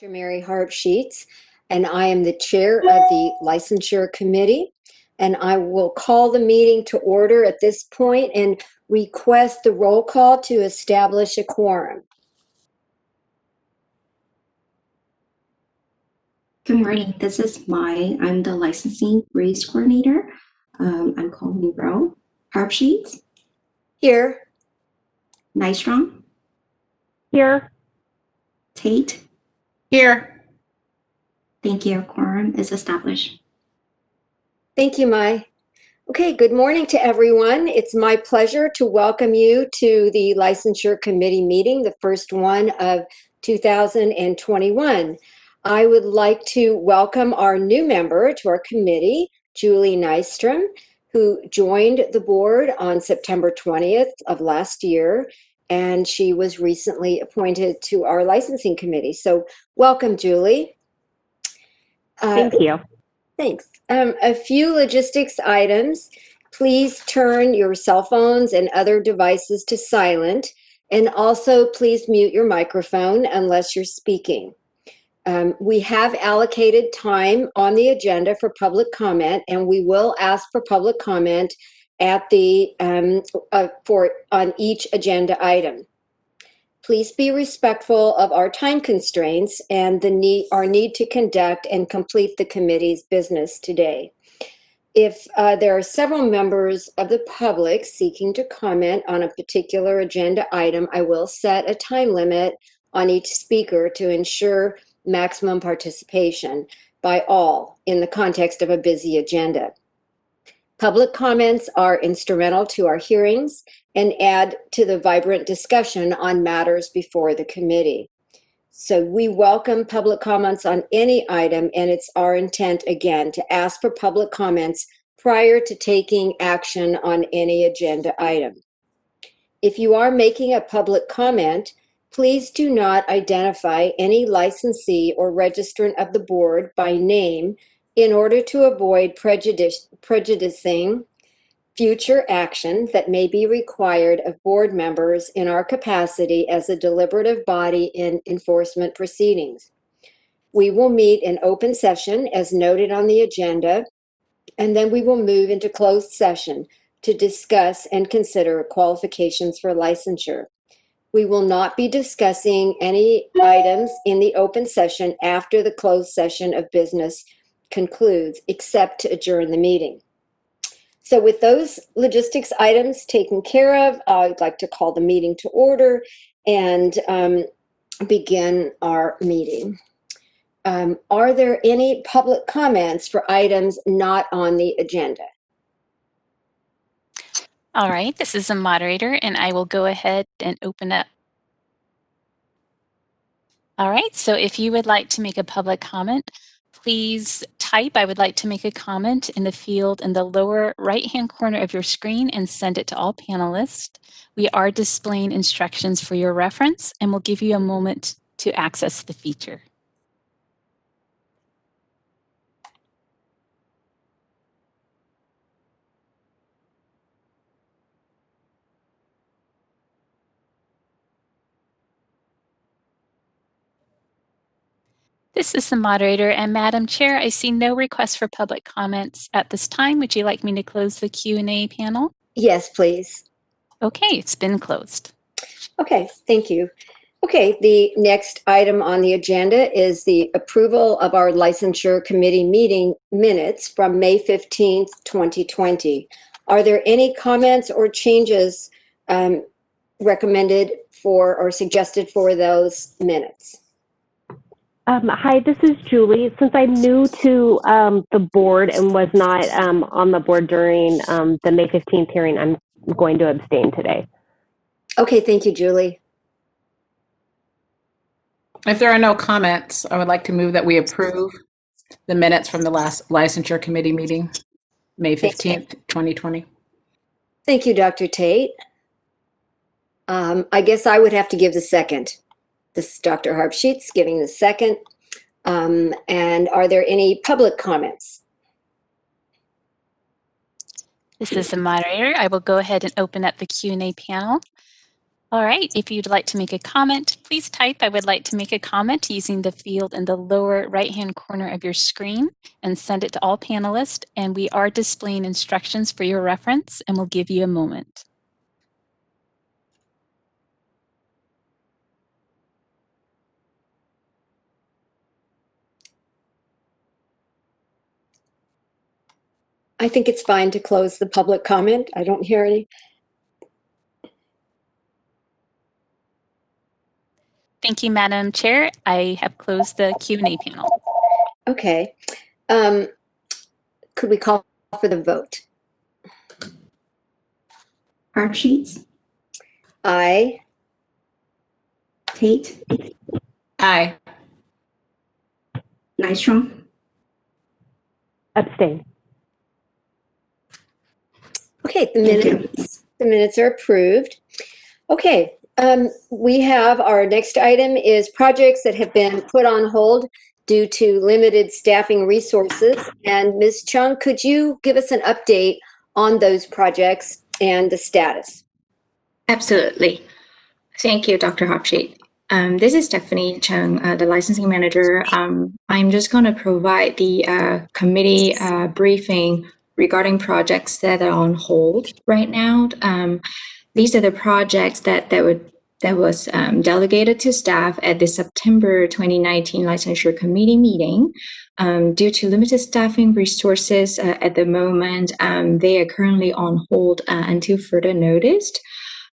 Mary Harp Sheets, and I am the chair of the Licensure Committee. And I will call the meeting to order at this point and request the roll call to establish a quorum. Good morning. This is Mai. I'm the licensing race coordinator. I'm calling row. Harp Sheets. Here. Nystrom. Here. Tate. Here. Thank you. Quorum is established. Thank you, Mai. Okay, good morning to everyone. It's my pleasure to welcome you to the Licensure Committee meeting, the first one of 2021. I would like to welcome our new member to our committee, Julie Nystrom, who joined the board on September 20th of last year, and she was recently appointed to our licensing committee. So welcome, Julie. Thank you. Thanks. A few logistics items. Please turn your cell phones and other devices to silent, and also please mute your microphone unless you're speaking. We have allocated time on the agenda for public comment, and we will ask for public comment at the on each agenda item. Please be respectful of our time constraints and our need to conduct and complete the committee's business today. If there are several members of the public seeking to comment on a particular agenda item, I will set a time limit on each speaker to ensure maximum participation by all in the context of a busy agenda. Public comments are instrumental to our hearings and add to the vibrant discussion on matters before the committee. So we welcome public comments on any item, and it's our intent, again, to ask for public comments prior to taking action on any agenda item. If you are making a public comment, please do not identify any licensee or registrant of the board by name in order to avoid prejudicing future action that may be required of board members in our capacity as a deliberative body in enforcement proceedings. We will meet in open session as noted on the agenda, and then we will move into closed session to discuss and consider qualifications for licensure. We will not be discussing any items in the open session after the closed session of business concludes, except to adjourn the meeting. So with those logistics items taken care of, I'd like to call the meeting to order and begin our meeting. Are there any public comments for items not on the agenda? All right, this is the moderator, and I will go ahead and open up. All right, so if you would like to make a public comment, please type "I would like to make a comment" in the field in the lower right-hand corner of your screen and send it to all panelists. We are displaying instructions for your reference, and we'll give you a moment to access the feature. This is the moderator, and Madam Chair, I see no requests for public comments at this time. Would you like me to close the Q&A panel? Yes, please. Okay, it's been closed. Okay, thank you. Okay, the next item on the agenda is the approval of our Licensure Committee meeting minutes from May 15th, 2020. Are there any comments or changes recommended for or suggested for those minutes? Hi, this is Julie. Since I'm new to the board and was not on the board during the May 15th hearing, I'm going to abstain today. Okay, thank you, Julie. If there are no comments, I would like to move that we approve the minutes from the last Licensure Committee meeting, May 15th, 2020. Thank you, Dr. Tate. I guess I would have to give the second. This is Dr. Harp Sheets giving the second. And are there any public comments? This is the moderator. I will go ahead and open up the Q&A panel. All right, if you'd like to make a comment, please type "I would like to make a comment" using the field in the lower right-hand corner of your screen and send it to all panelists. And we are displaying instructions for your reference, and we'll give you a moment. I think it's fine to close the public comment. I don't hear any. Thank you, Madam Chair. I have closed the Q&A panel. Okay. Could we call for the vote? Harpsheets, Aye. Tate, Aye. Nystrom, Abstain. Okay, Thank you. the minutes are approved. Okay, we have our next item is projects that have been put on hold due to limited staffing resources. And Ms. Chung, could you give us an update on those projects and the status? Absolutely. Thank you, Dr. Hopsheet. This is Stephanie Chung, the licensing manager. I'm just going to provide the committee briefing regarding projects that are on hold right now. These are the projects that was delegated to staff at the September 2019 Licensure Committee meeting. Due to limited staffing resources at the moment, they are currently on hold until further notice.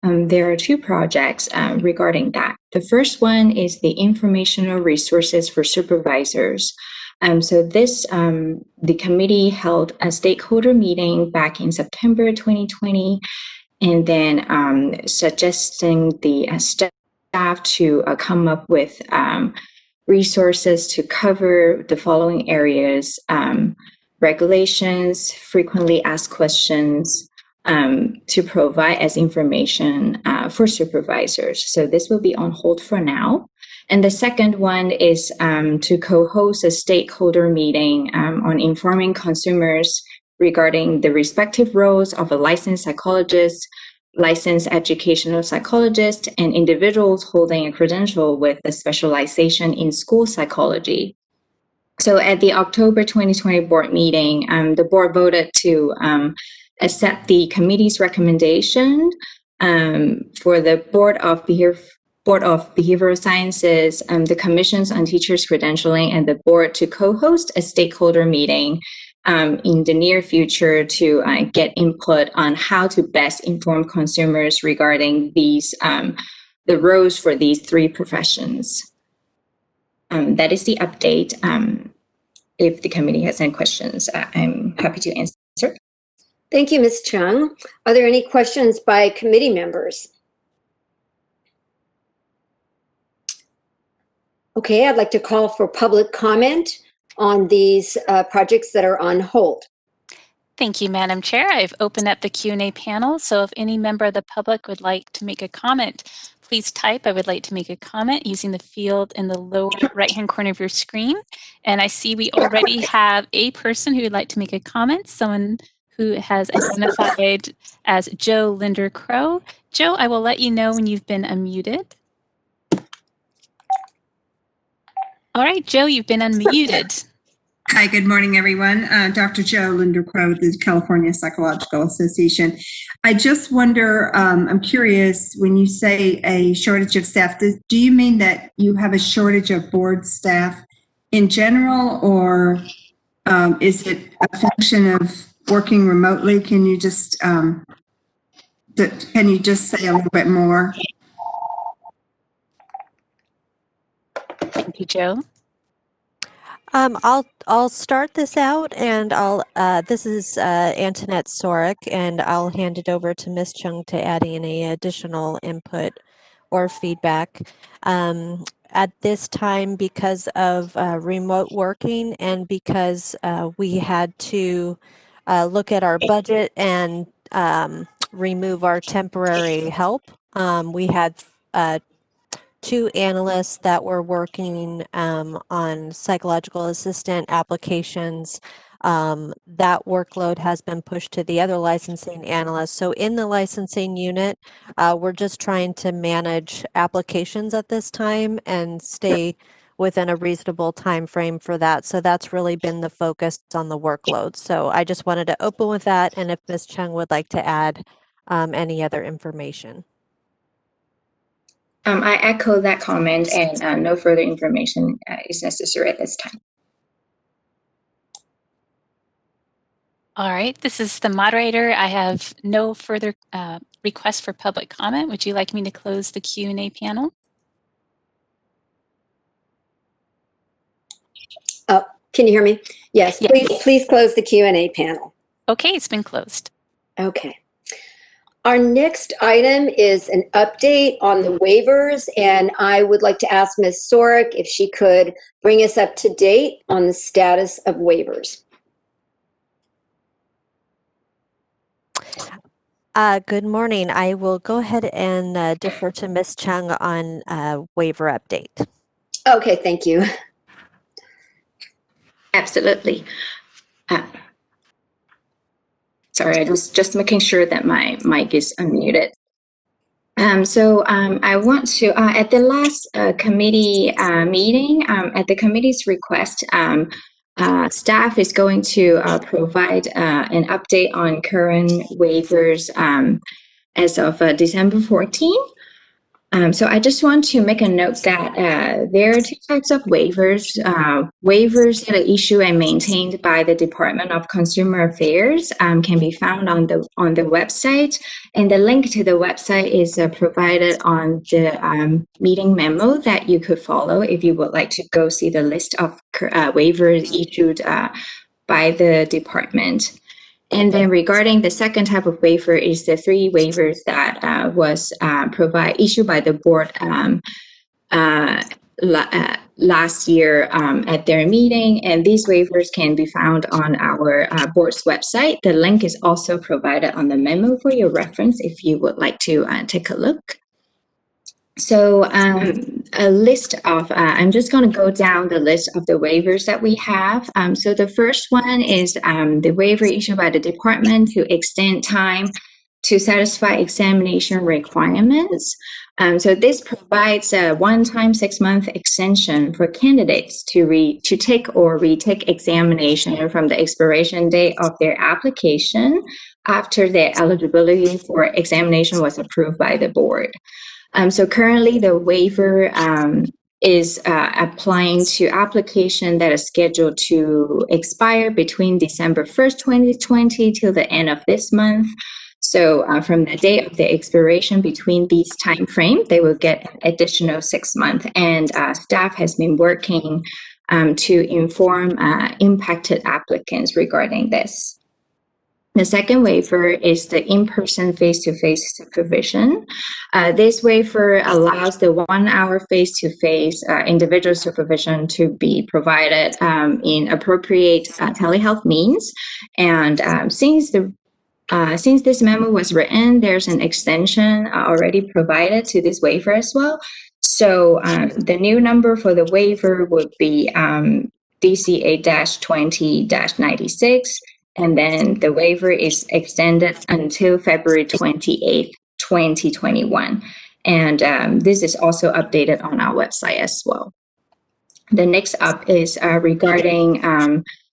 There are two projects regarding that. The first one is the informational resources for supervisors. The committee held a stakeholder meeting back in September 2020, and then suggesting the staff to come up with resources to cover the following areas: regulations, frequently asked questions, to provide as information for supervisors. So this will be on hold for now. And the second one is to co-host a stakeholder meeting on informing consumers regarding the respective roles of a licensed psychologist, licensed educational psychologist, and individuals holding a credential with a specialization in school psychology. So at the October 2020 board meeting, the board voted to accept the committee's recommendation for the Board of Behavioral Sciences, the Commissions on Teachers Credentialing, and the board to co-host a stakeholder meeting in the near future to get input on how to best inform consumers regarding these the roles for these three professions. That is the update. If the committee has any questions, I'm happy to answer. Thank you, Ms. Chung. Are there any questions by committee members? Okay, I'd like to call for public comment on these projects that are on hold. Thank you, Madam Chair. I've opened up the Q&A panel, so if any member of the public would like to make a comment, please type "I would like to make a comment" using the field in the lower right-hand corner of your screen. And I see we already have a person who would like to make a comment, someone who has identified as Joe Linder Crow. Joe, I will let you know when you've been unmuted. All right, Joe, you've been unmuted. Hi, good morning, everyone. Dr. Joe Linder Crow with the California Psychological Association. I just wonder, I'm curious, when you say a shortage of staff, do you mean that you have a shortage of board staff in general, or is it a function of working remotely? Can you just say a little bit more? Thank you, Joe. I'll start this out, and this is Antoinette Sorek, and I'll hand it over to Ms. Chung to add any additional input or feedback. At this time, because of remote working and because we had to look at our budget and remove our temporary help, we had two analysts that were working on psychological assistant applications that workload has been pushed to the other licensing analysts. So in the licensing unit, we're just trying to manage applications at this time and stay within a reasonable time frame for that. So that's really been the focus on the workload. So I just wanted to open with that, and if Ms. Chung would like to add any other information. I echo that comment, and no further information is necessary at this time. All right, this is the moderator. I have no further requests for public comment. Would you like me to close the Q&A panel? Oh, can you hear me? Yes, please close the Q&A panel. Okay, it's been closed. Okay. Our next item is an update on the waivers, and I would like to ask Ms. Sorick if she could bring us up to date on the status of waivers. Good morning. I will go ahead and defer to Ms. Chung on waiver update. Okay, thank you. Absolutely. Sorry, I just making sure that my mic is unmuted. I want to, at the last committee meeting, at the committee's request, staff is going to provide an update on current waivers as of December 14th. So I just want to make a note that there are two types of waivers. Waivers that are issued and maintained by the Department of Consumer Affairs can be found on the website, and the link to the website is provided on the meeting memo that you could follow if you would like to go see the list of waivers issued by the department. And then regarding the second type of waiver is the 3 waivers that was issued by the board last year at their meeting. And these waivers can be found on our board's website. The link is also provided on the memo for your reference if you would like to take a look. So a list of, I'm just going to go down the list of the waivers that we have. So the first one is the waiver issued by the department to extend time to satisfy examination requirements. So this provides a one-time 6-month extension for candidates to take or retake examination from the expiration date of their application after their eligibility for examination was approved by the board. So currently the waiver is applying to application that is scheduled to expire between December 1st, 2020 till the end of this month. So from the date of the expiration between these time frame, they will get an additional 6 months. And staff has been working to inform impacted applicants regarding this. The second waiver is the in-person face-to-face supervision. This waiver allows the 1-hour face-to-face individual supervision to be provided in appropriate telehealth means. And since this memo was written, there's an extension already provided to this waiver as well. So the new number for the waiver would be DCA-20-96. And then the waiver is extended until February 28th, 2021. And this is also updated on our website as well. The next up is regarding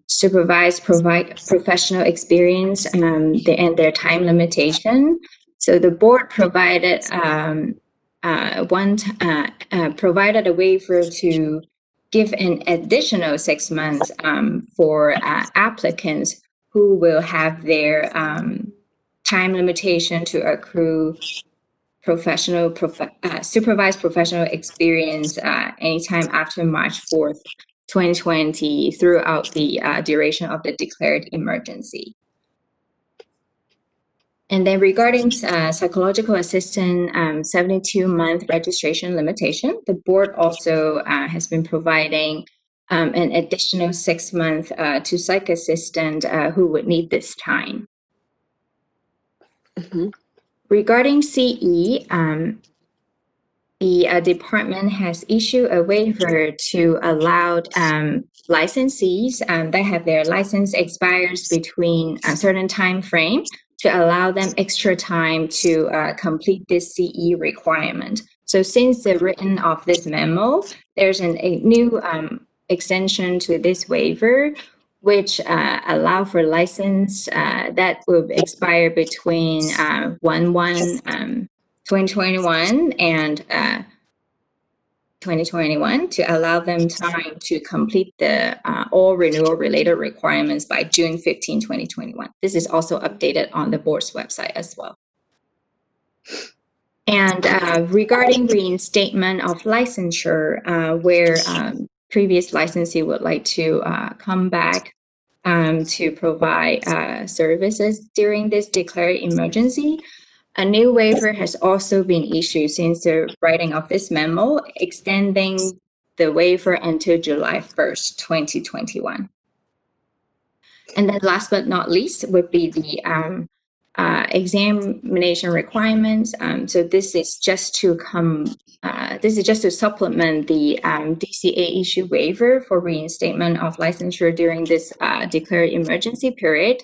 supervised professional experience and their time limitation. So the board provided provided a waiver to give an additional 6 months for applicants who will have their time limitation to accrue supervised professional experience anytime after March 4th, 2020 throughout the duration of the declared emergency. And then regarding psychological assistant 72-month registration limitation, the board also has been providing an additional 6 months to psych assistant who would need this time. Mm-hmm. Regarding CE, the department has issued a waiver to allow licensees that have their license expires between a certain time frame to allow them extra time to complete this CE requirement. So since the written of this memo, there's a new extension to this waiver, which allow for license that will expire between 2021 and 2021 to allow them time to complete the all renewal related requirements by June 15, 2021. This is also updated on the board's website as well. And regarding reinstatement of licensure, where previous licensee would like to come back to provide services during this declared emergency, a new waiver has also been issued since the writing of this memo, extending the waiver until July 1st, 2021. And then last but not least would be the examination requirements. So this is just to supplement the DCA issue waiver for reinstatement of licensure during this declared emergency period.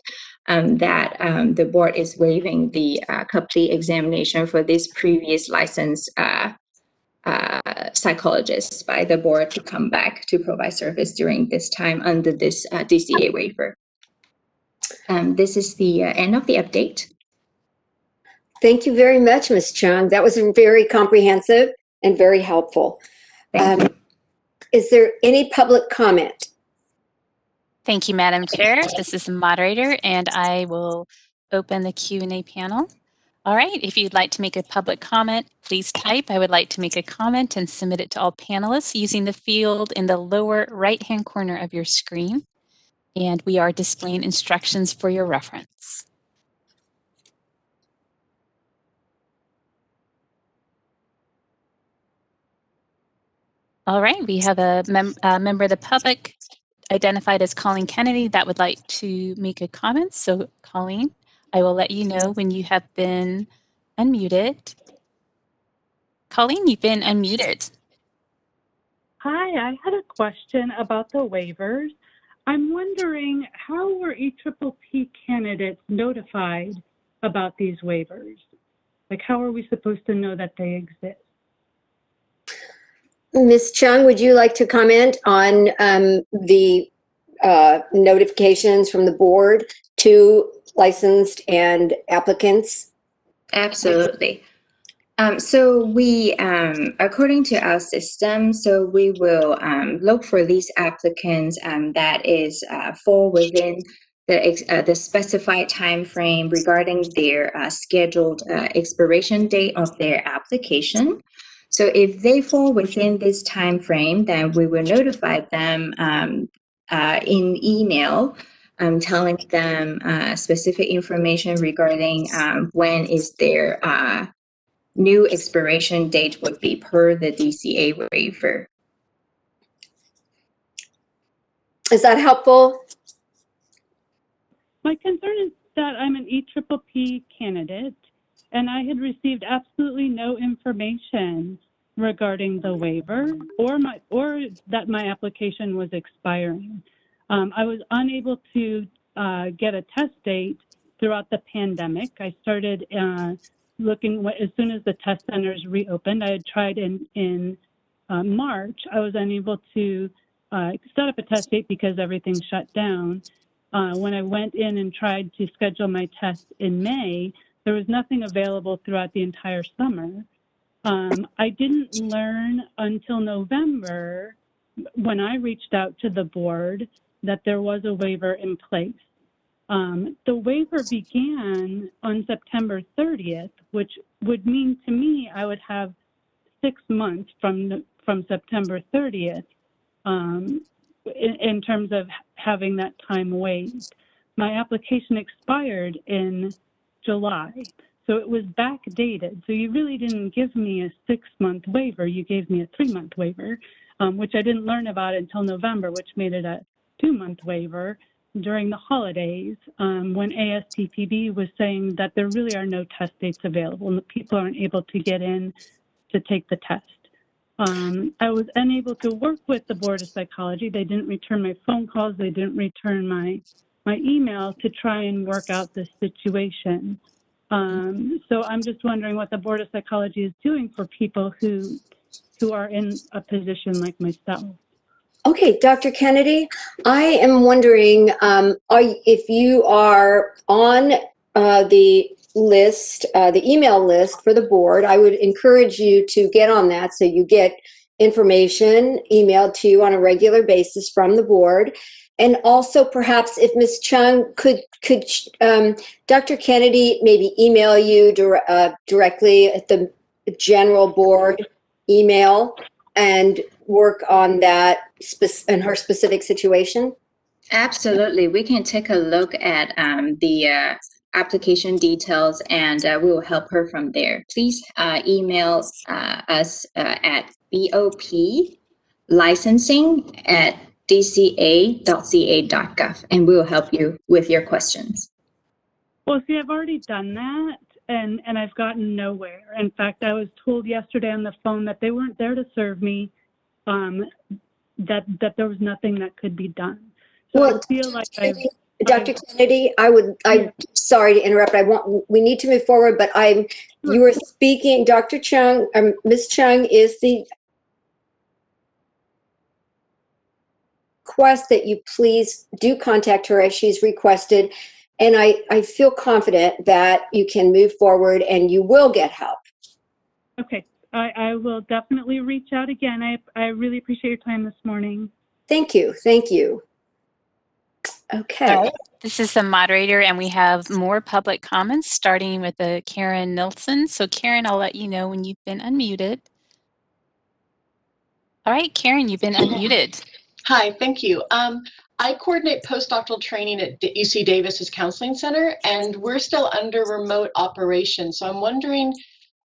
That the board is waiving the complete examination for this previous licensed psychologists by the board to come back to provide service during this time under this DCA waiver. This is the end of the update. Thank you very much, Ms. Chung. That was very comprehensive and very helpful. Thank you. Is there any public comment? Thank you, Madam Chair. This is the moderator, and I will open the Q&A panel. All right, if you'd like to make a public comment, please type, "I would like to make a comment," and submit it to all panelists using the field in the lower right-hand corner of your screen. And we are displaying instructions for your reference. All right, we have a member of the public identified as Colleen Kennedy that would like to make a comment. So Colleen, I will let you know when you have been unmuted. Colleen, you've been unmuted. Hi, I had a question about the waivers. I'm wondering, how were EPPP candidates notified about these waivers? Like, how are we supposed to know that they exist? Ms. Chung, would you like to comment on the notifications from the board to licensed and applicants? Absolutely. So we, according to our system, so we will look for these applicants that is fall within the specified time frame regarding their scheduled expiration date of their application. So if they fall within this time frame, then we will notify them in email, telling them specific information regarding when is their new expiration date would be per the DCA waiver. Is that helpful? My concern is that I'm an EPPP candidate and I had received absolutely no information regarding the waiver or that my application was expiring. I was unable to get a test date throughout the pandemic. I started looking as soon as the test centers reopened. I had tried in March. I was unable to set up a test date because everything shut down. When I went in and tried to schedule my test in May, there was nothing available throughout the entire summer. I didn't learn until November when I reached out to the board that there was a waiver in place. The waiver began on September 30th, which would mean to me I would have 6 months from September 30th in terms of having that time waived. My application expired in July, so it was backdated. So you really didn't give me a 6-month waiver. You gave me a 3-month waiver, which I didn't learn about until November, which made it a 2-month waiver during the holidays when ASTPB was saying that there really are no test dates available and that people aren't able to get in to take the test. I was unable to work with the Board of Psychology. They didn't return my phone calls. They didn't return my email to try and work out this situation. So I'm just wondering what the Board of Psychology is doing for people who are in a position like myself. Okay, Dr. Kennedy, I am wondering if you are on the list, the email list for the board. I would encourage you to get on that so you get information emailed to you on a regular basis from the board. And also perhaps if Ms. Chung could Dr. Kennedy maybe email you directly at the general board email and work on that in her specific situation? Absolutely. We can take a look at the application details and we will help her from there. Please email us at boplicensing@dca.ca.gov and we will help you with your questions. Well, see, I've already done that and I've gotten nowhere. In fact, I was told yesterday on the phone that they weren't there to serve me, that there was nothing that could be done. So Well, I feel like Dr. Kennedy, I'm sorry to interrupt. We need to move forward, but you were speaking, Dr. Chung, Ms. Chung is the request that you please do contact her as she's requested. And I feel confident that you can move forward and you will get help. Okay, I will definitely reach out again. I really appreciate your time this morning. Thank you. Thank you. Okay. This is the moderator, and we have more public comments, starting with Karen Nilsson. So Karen, I'll let you know when you've been unmuted. All right, Karen, you've been unmuted. Hi, thank you. I coordinate postdoctoral training at the UC Davis's Counseling Center, and we're still under remote operation. So I'm wondering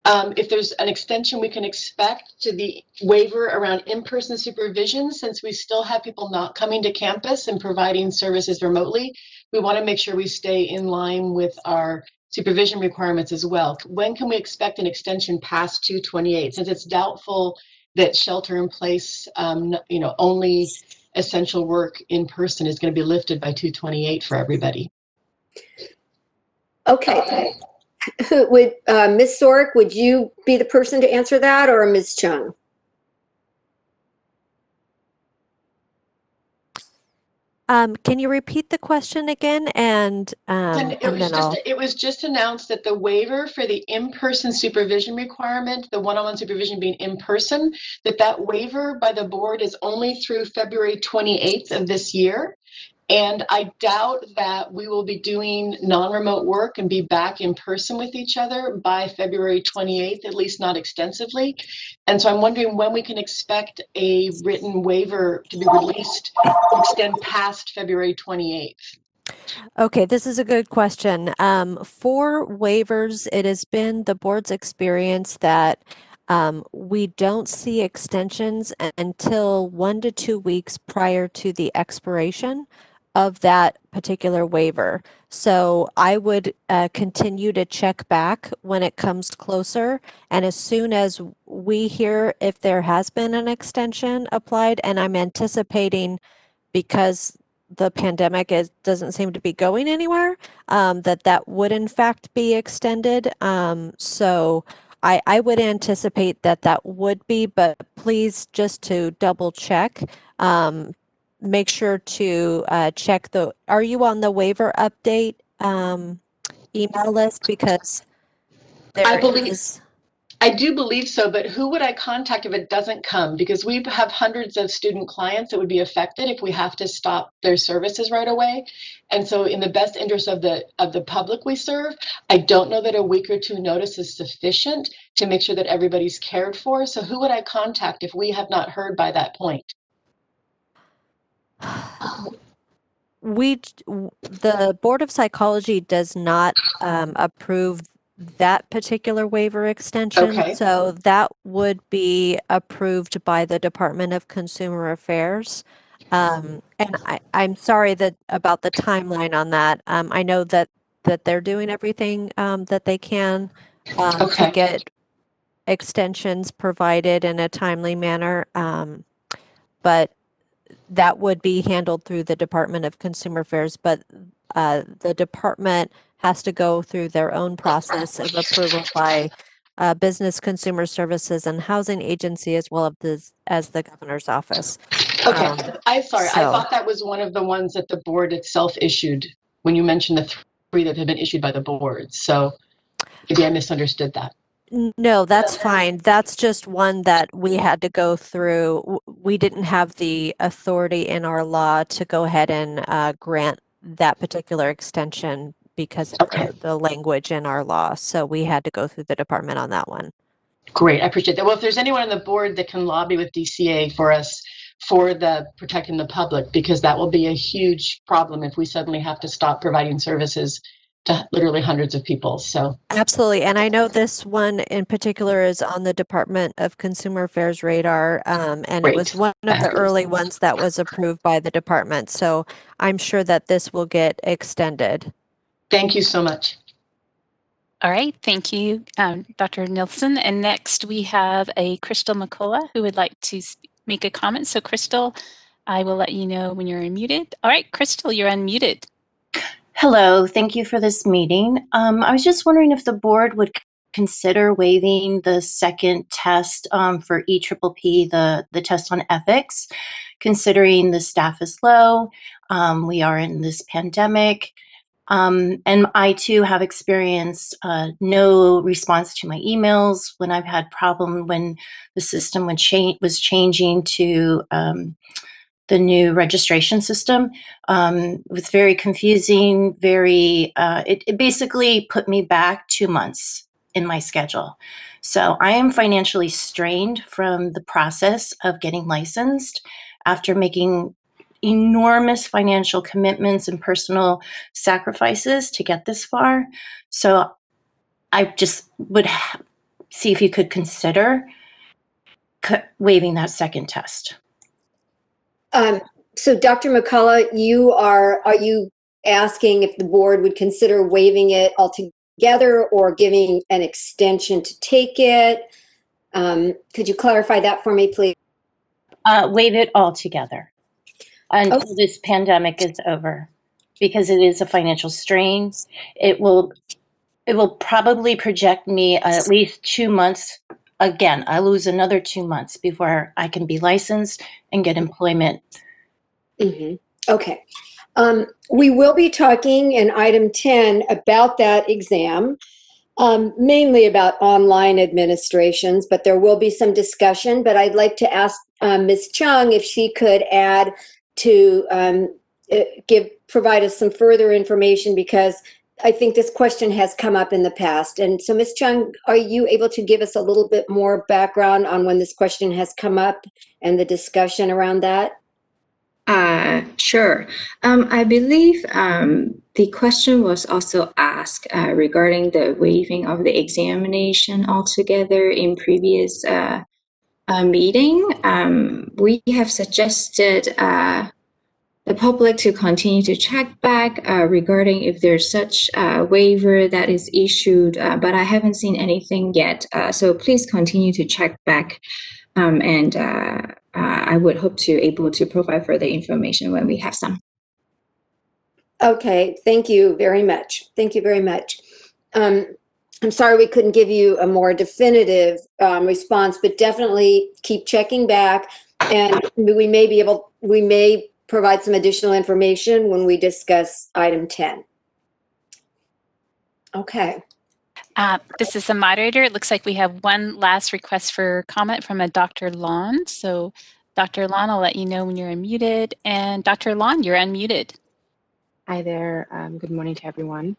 if there's an extension we can expect to the waiver around in-person supervision, since we still have people not coming to campus and providing services remotely. We want to make sure we stay in line with our supervision requirements as well. When can we expect an extension past 2/28, since it's doubtful that shelter in place, only essential work in person is going to be lifted by 2/28 for everybody? Okay. Would Ms. Sorek, would you be the person to answer that, or Ms. Chung? Can you repeat the question again? And it was just announced that the waiver for the in-person supervision requirement, the one-on-one supervision being in person, that waiver by the board is only through February 28th of this year. And I doubt that we will be doing non-remote work and be back in person with each other by February 28th, at least not extensively. And so I'm wondering when we can expect a written waiver to be released to extend past February 28th. Okay, this is a good question. For waivers, it has been the board's experience that we don't see extensions until 1 to 2 weeks prior to the expiration of that particular waiver. So I would continue to check back when it comes closer. And as soon as we hear if there has been an extension applied, and I'm anticipating, because the pandemic doesn't seem to be going anywhere, that would in fact be extended. So I would anticipate that would be, but please, just to double check, make sure to check are you on the waiver update email list? Because I do believe so, but who would I contact if it doesn't come? Because we have hundreds of student clients that would be affected if we have to stop their services right away. And so in the best interest of the public we serve, I don't know that a week or two notice is sufficient to make sure that everybody's cared for. So who would I contact if we have not heard by that point? The Board of Psychology does not approve that particular waiver extension. Okay. So that would be approved by the Department of Consumer Affairs. And I'm sorry about the timeline on that. I know that they're doing everything that they can to get extensions provided in a timely manner, but that would be handled through the Department of Consumer Affairs, but the department has to go through their own process of approval by Business Consumer Services and Housing Agency, as well as the governor's office. Okay, I'm sorry. I so- thought that was one of the ones that the board itself issued when you mentioned the 3 that have been issued by the board. So maybe I misunderstood that. No, that's fine. That's just one that we had to go through. We didn't have the authority in our law to go ahead and grant that particular extension because of the language in our law. So we had to go through the department on that one. Great, I appreciate that. Well, if there's anyone on the board that can lobby with DCA for us for the protecting the public, because that will be a huge problem if we suddenly have to stop providing services to literally hundreds of people. So Absolutely. And I know this one in particular is on the Department of Consumer Affairs radar. And it was Great. one of the early ones that was approved by the department. So I'm sure that this will get extended. Thank you so much. All right, thank you, Dr. Nilsson. And next we have a Crystal McCullough who would like to make a comment. So Crystal, I will let you know when you're unmuted. All right, Crystal, you're unmuted. Hello, thank you for this meeting. I was just wondering if the board would consider waiving the second test for EPPP, the test on ethics, considering the staff is low, we are in this pandemic, and I too have experienced no response to my emails when I've had problem when the system was changing to the new registration system. It was very confusing, it basically put me back 2 months in my schedule. So I am financially strained from the process of getting licensed after making enormous financial commitments and personal sacrifices to get this far. So I just would see if you could consider waiving that second test. So Dr. McCullough, are you asking if the board would consider waiving it altogether or giving an extension to take it? Could you clarify that for me, please? Waive it altogether until this pandemic is over, because it is a financial strain. It will probably project me at least 2 months. Again, I lose another 2 months before I can be licensed and get employment. Mm-hmm. Okay. We will be talking in item 10 about that exam, mainly about online administrations, but there will be some discussion. But I'd like to ask Ms. Chung if she could add to provide us some further information, because I think this question has come up in the past. And so, Ms. Chung, are you able to give us a little bit more background on when this question has come up and the discussion around that? Sure. I believe the question was also asked regarding the waiving of the examination altogether in previous meeting. We have suggested the public to continue to check back regarding if there's such a waiver that is issued, but I haven't seen anything yet. So please continue to check back, and I would hope to able to provide further information when we have some. Okay, thank you very much. Thank you very much. I'm sorry we couldn't give you a more definitive response, but definitely keep checking back, and we may provide some additional information when we discuss item 10. Okay. This is the moderator. It looks like we have one last request for comment from a Dr. Lon. So Dr. Lon, I'll let you know when you're unmuted. And Dr. Lon, you're unmuted. Hi there. Good morning to everyone.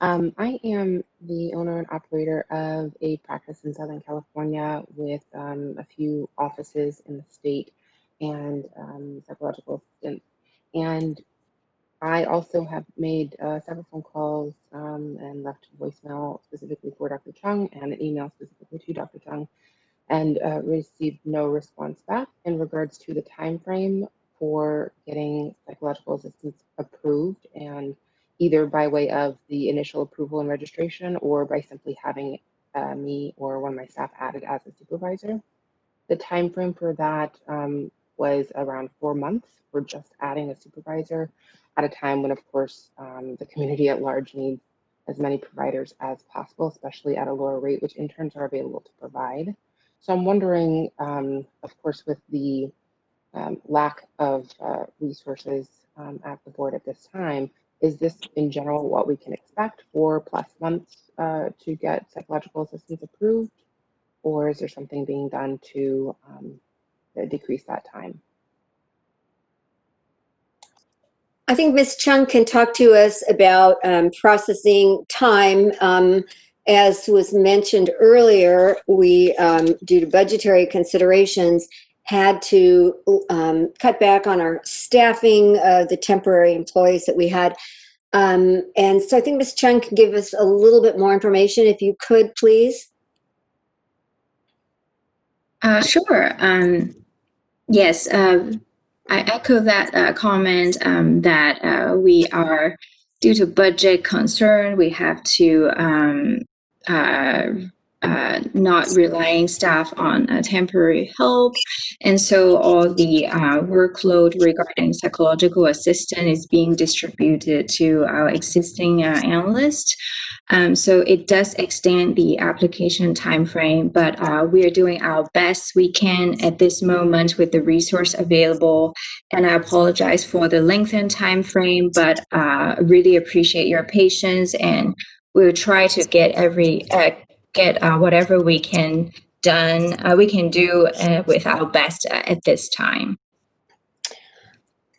I am the owner and operator of a practice in Southern California with a few offices in the state and psychological assistants. And I also have made several phone calls and left voicemail specifically for Dr. Chung and an email specifically to Dr. Chung, and received no response back in regards to the time frame for getting psychological assistance approved, and either by way of the initial approval and registration or by simply having me or one of my staff added as a supervisor. The time frame for that was around 4 months for just adding a supervisor at a time when, of course, the community at large needs as many providers as possible, especially at a lower rate, which interns are available to provide. So I'm wondering, of course, with the lack of resources at the board at this time, is this in general what we can expect, 4+ months to get psychological assistance approved? Or is there something being done to decrease that time? I think Ms. Chung can talk to us about processing time. As was mentioned earlier, we, due to budgetary considerations, had to cut back on our staffing of the temporary employees that we had. And so I think Ms. Chung can give us a little bit more information, if you could, please. Sure. Yes, I echo that comment that we are, due to budget concern, we have to not relying staff on temporary help. And so all the workload regarding psychological assistance is being distributed to our existing analysts. So it does extend the application timeframe, but we are doing our best we can at this moment with the resource available. And I apologize for the lengthened timeframe, but really appreciate your patience, and we'll try to get whatever we can do with our best at this time.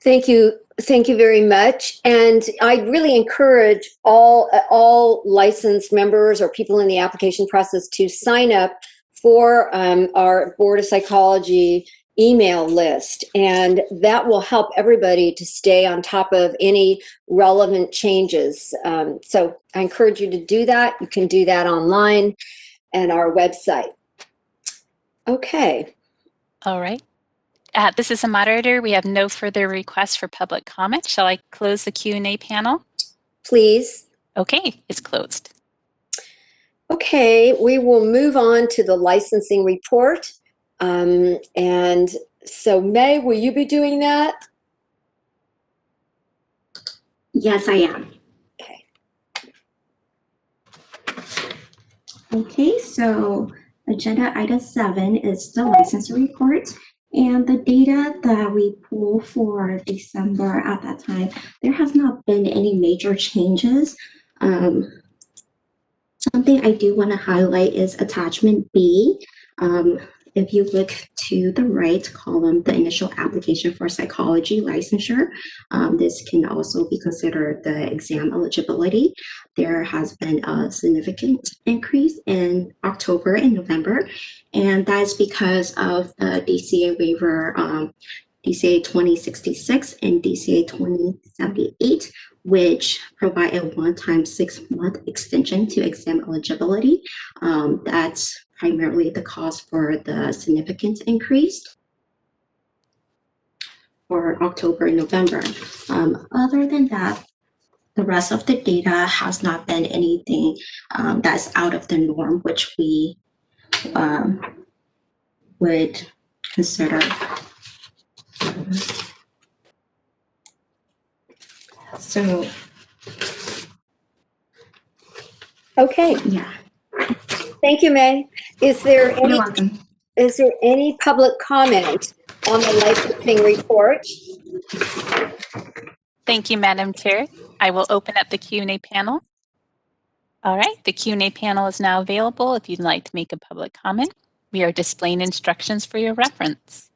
Thank you. Thank you very much. And I really encourage all licensed members or people in the application process to sign up for our Board of Psychology email list. And that will help everybody to stay on top of any relevant changes. So I encourage you to do that. You can do that online and our website. Okay. All right. This is a moderator. We have no further requests for public comment. Shall I close the Q&A panel? Please. Okay, it's closed. Okay, we will move on to the licensing report. And so May, will you be doing that? Yes, I am. Okay. Okay, so agenda item 7 is the licensing report. And the data that we pull for December at that time, there has not been any major changes. Something I do want to highlight is attachment B. If you look to the right column, the initial application for psychology licensure, this can also be considered the exam eligibility. There has been a significant increase in October and November, and that's because of the DCA waiver, DCA 2066 and DCA 2078, which provide a one-time 6-month extension to exam eligibility. That's primarily the cause for the significant increase for October and November. Other than that, the rest of the data has not been anything that's out of the norm, which we would consider. So, Okay. yeah. Thank you, May. Is there You're welcome. any public comment on the licensing report? Thank you, Madam Chair. I will open up the Q&A panel. All right, the Q&A panel is now available if you'd like to make a public comment. We are displaying instructions for your reference.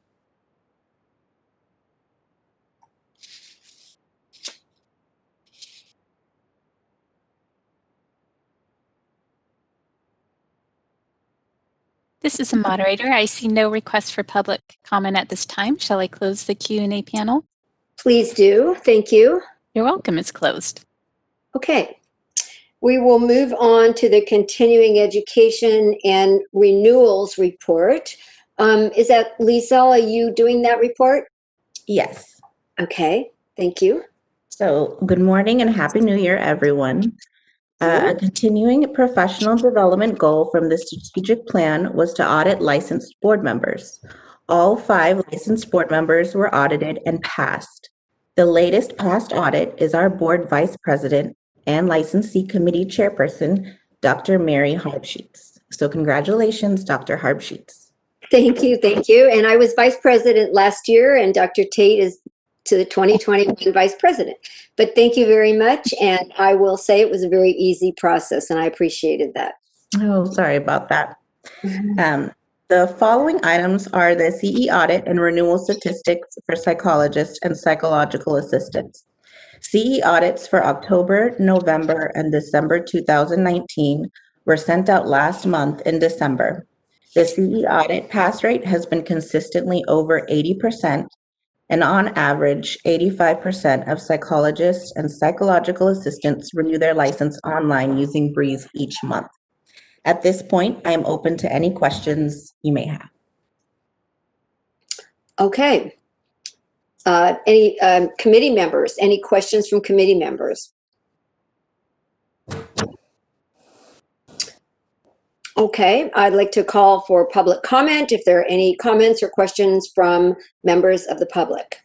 This is a moderator. I see no requests for public comment at this time. Shall I close the Q&A panel? Please do. Thank you. You're welcome. It's closed. Okay. We will move on to the continuing education and renewals report. Is that Lisa? Are you doing that report? Yes. Okay. Thank you. So good morning and Happy New Year, everyone. A continuing professional development goal from the strategic plan was to audit licensed board members. All 5 licensed board members were audited and passed. The latest past audit is our board vice president and licensee committee chairperson, Dr. Mary Harbsheets. So congratulations, Dr. Harbsheets. Thank you, thank you. And I was vice president last year, and Dr. Tate is to the 2021 vice president. But thank you very much, and I will say it was a very easy process, and I appreciated that. Oh, sorry about that. The following items are the CE audit and renewal statistics for psychologists and psychological assistants. CE audits for October, November, and December 2019 were sent out last month in December. The CE audit pass rate has been consistently over 80%, and on average, 85% of psychologists and psychological assistants renew their license online using Breeze each month. At this point, I am open to any questions you may have. Okay. Any committee members? Any questions from committee members? Okay, I'd like to call for public comment if there are any comments or questions from members of the public.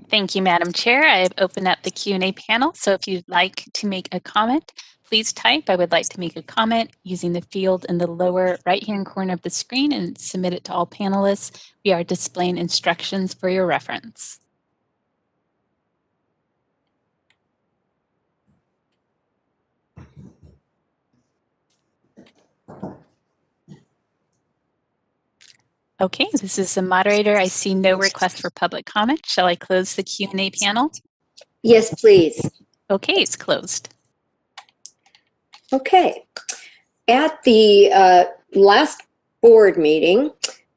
Thank you, Madam Chair. I have opened up the Q&A panel, so if you'd like to make a comment, please type "I would like to make a comment" using the field in the lower right-hand corner of the screen and submit it to all panelists. We are displaying instructions for your reference. Okay, this is the moderator. I see no request for public comment. Shall I close the Q&A panel? Yes, please. Okay, it's closed. Okay. At the last board meeting,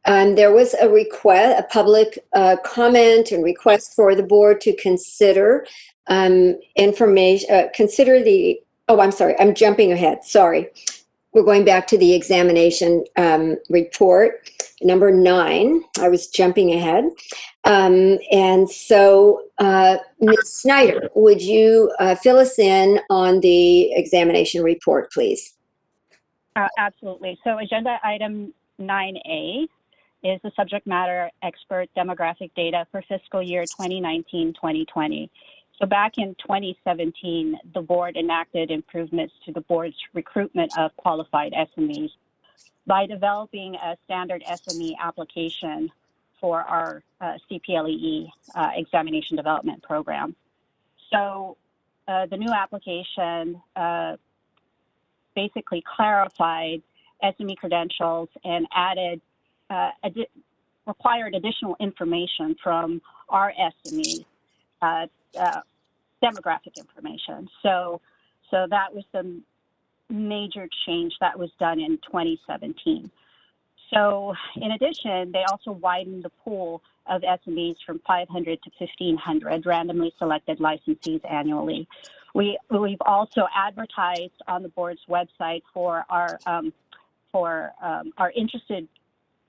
there was a request, a public comment and request for the board to consider information, I'm sorry, I'm jumping ahead, sorry. We're going back to the examination report, number 9. I was jumping ahead. And so, Ms. Snyder, would you fill us in on the examination report, please? Absolutely. So agenda item 9A is the subject matter expert demographic data for fiscal year 2019-2020. So back in 2017, the board enacted improvements to the board's recruitment of qualified SMEs by developing a standard SME application for our CPLEE examination development program. So the new application basically clarified SME credentials and added required additional information from our SME demographic information. So that was the major change that was done in 2017. So in addition, they also widened the pool of SMEs from 500 to 1,500 randomly selected licensees annually. We've also advertised on the board's website for our interested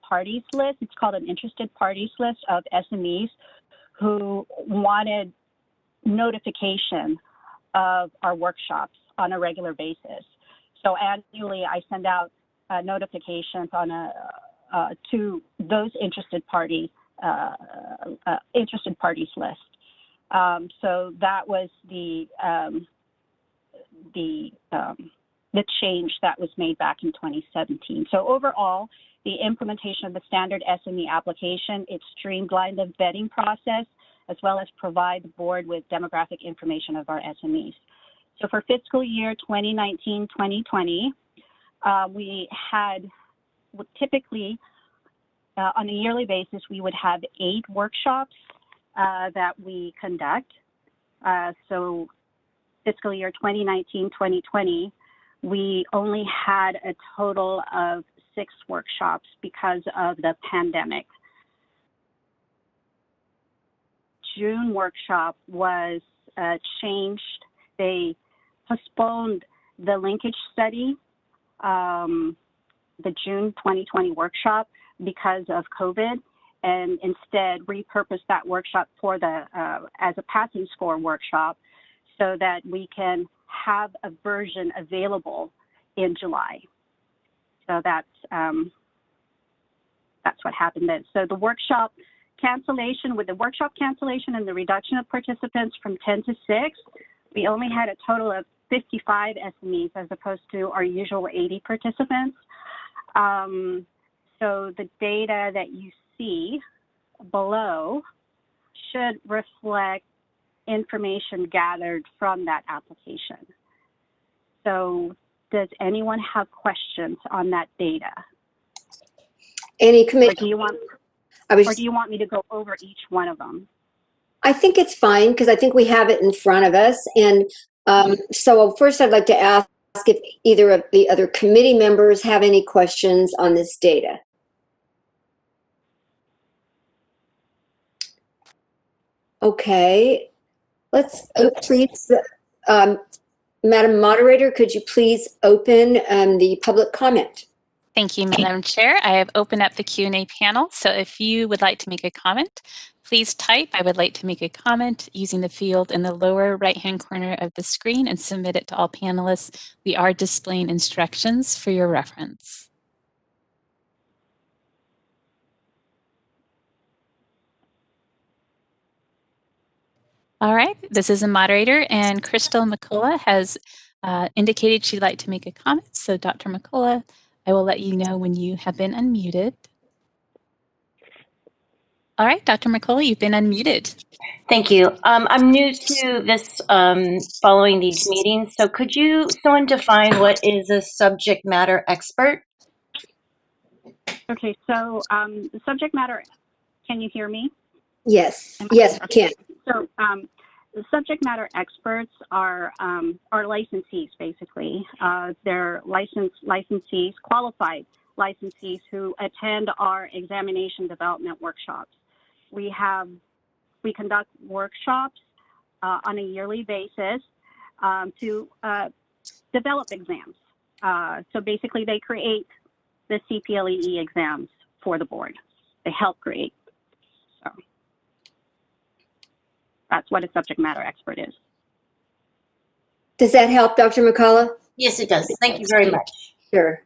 parties list. It's called an interested parties list of SMEs who wanted notification of our workshops on a regular basis. So annually, I send out notifications on to those interested parties list. So that was the change that was made back in 2017. So overall, the implementation of the standard SME application, it streamlined the vetting process as well as provide the board with demographic information of our SMEs. So for fiscal year 2019-2020, we had typically on a yearly basis, we would have 8 workshops that we conduct. So fiscal year 2019-2020, we only had a total of 6 workshops because of the pandemic. June workshop was changed. They postponed the linkage study, the June 2020 workshop, because of COVID, and instead repurposed that workshop for the as a passing score workshop. so that we can have a version available in July. So that's what happened then. So the workshop cancellation, with the workshop cancellation and the reduction of participants from 10 to 6, we only had a total of 55 SMEs as opposed to our usual 80 participants. So the data that you see below should reflect information gathered from that application. So does anyone have questions on that data? Any committee? Or do you want me to go over each one of them? I think it's fine because I think we have it in front of us. And so first I'd like to ask if either of the other committee members have any questions on this data. Okay, let's please, Madam Moderator, could you please open the public comment? Thank you, Madam Chair. I have opened up the Q&A panel. So if you would like to make a comment, please type, "I would like to make a comment," using the field in the lower right-hand corner of the screen and submit it to all panelists. We are displaying instructions for your reference. All right, this is a moderator, and Crystal McCullough has indicated she'd like to make a comment. So Dr. McCullough, I will let you know when you have been unmuted. All right, Dr. McCullough, you've been unmuted. Thank you. I'm new to this following these meetings, so could someone define what is a subject matter expert? Okay, so the subject matter, can you hear me? Yes, yes, we can. So the subject matter experts are licensees, basically. They're licensees, qualified licensees who attend our examination development workshops. We conduct workshops on a yearly basis to develop exams. So basically they create the CPLEE exams for the board. They help create. So that's what a subject matter expert is. Does that help, Dr. McCullough? Yes, it does. Thank you very much. Sure.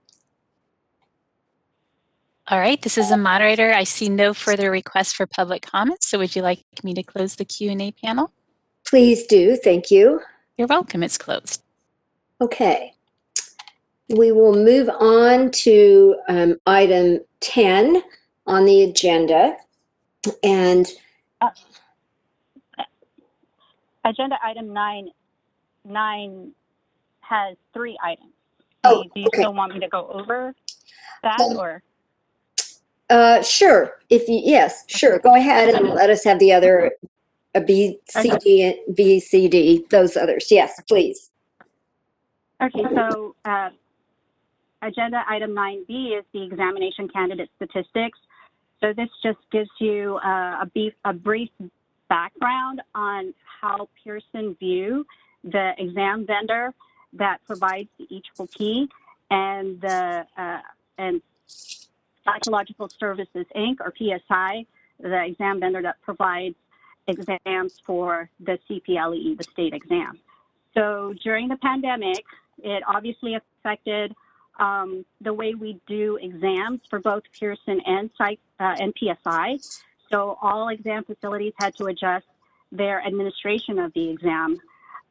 All right, this is a moderator. I see no further requests for public comments. So would you like me to close the Q&A panel? Please do, thank you. You're welcome, it's closed. Okay. We will move on to item 10 on the agenda. And agenda item 9 has 3 items. Oh, do you okay. still want me to go over that or? Sure. Yes, sure. Go ahead and let us have the other B, C, D, B, C, D, those others. Yes, please. Okay, so agenda item 9B is the examination candidate statistics. So this just gives you a brief background on how Pearson view the exam vendor that provides the EPPP and and Psychological Services Inc. or PSI, the exam vendor that provides exams for the CPLEE, the state exam. So during the pandemic, it obviously affected the way we do exams for both Pearson and PSI. So all exam facilities had to adjust their administration of the exam.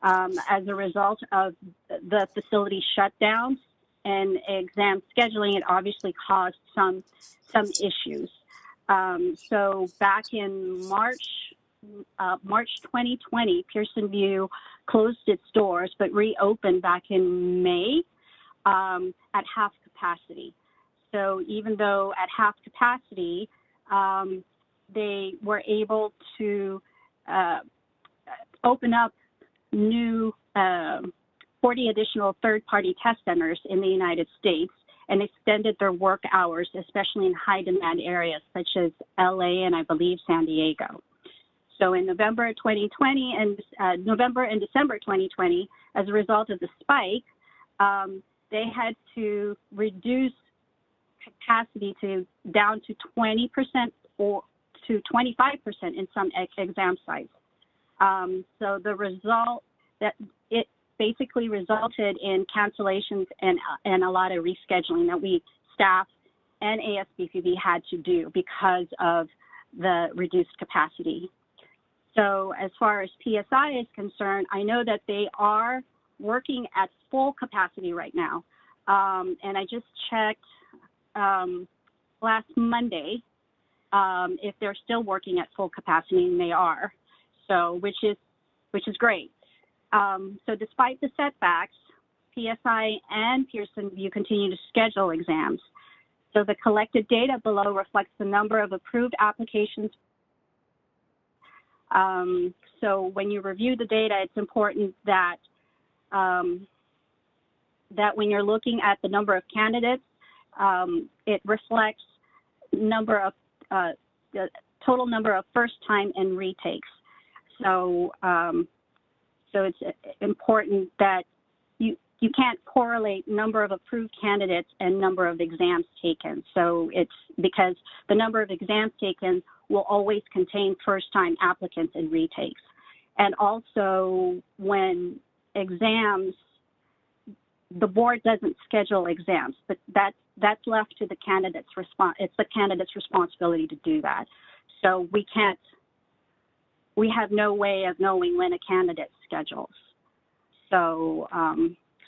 As a result of the facility shutdowns and exam scheduling, it obviously caused some issues. So back in March 2020, Pearson VUE closed its doors, but reopened back in May at half capacity. So even though at half capacity, they were able to open up new 40 additional third-party test centers in the United States and extended their work hours, especially in high-demand areas such as LA and I believe San Diego. So in November 2020 and November and December 2020, as a result of the spike, they had to reduce capacity down to 20% or to 25% in some exam sites. So the result that it basically resulted in cancellations and a lot of rescheduling that we staff and ASBPB had to do because of the reduced capacity. So as far as PSI is concerned, I know that they are working at full capacity right now. And I just checked last Monday if they're still working at full capacity, and they are. So which is great. So despite the setbacks, PSI and Pearson VUE continue to schedule exams. So the collected data below reflects the number of approved applications. So when you review the data, it's important that that when you're looking at the number of candidates, it reflects the total number of first time and retakes. So so it's important that you can't correlate number of approved candidates and number of exams taken. So it's because the number of exams taken will always contain first-time applicants and retakes. And also when exams, the board doesn't schedule exams, but that's left to the candidate's it's the candidate's responsibility to do that. So we have no way of knowing when a candidate schedules. So,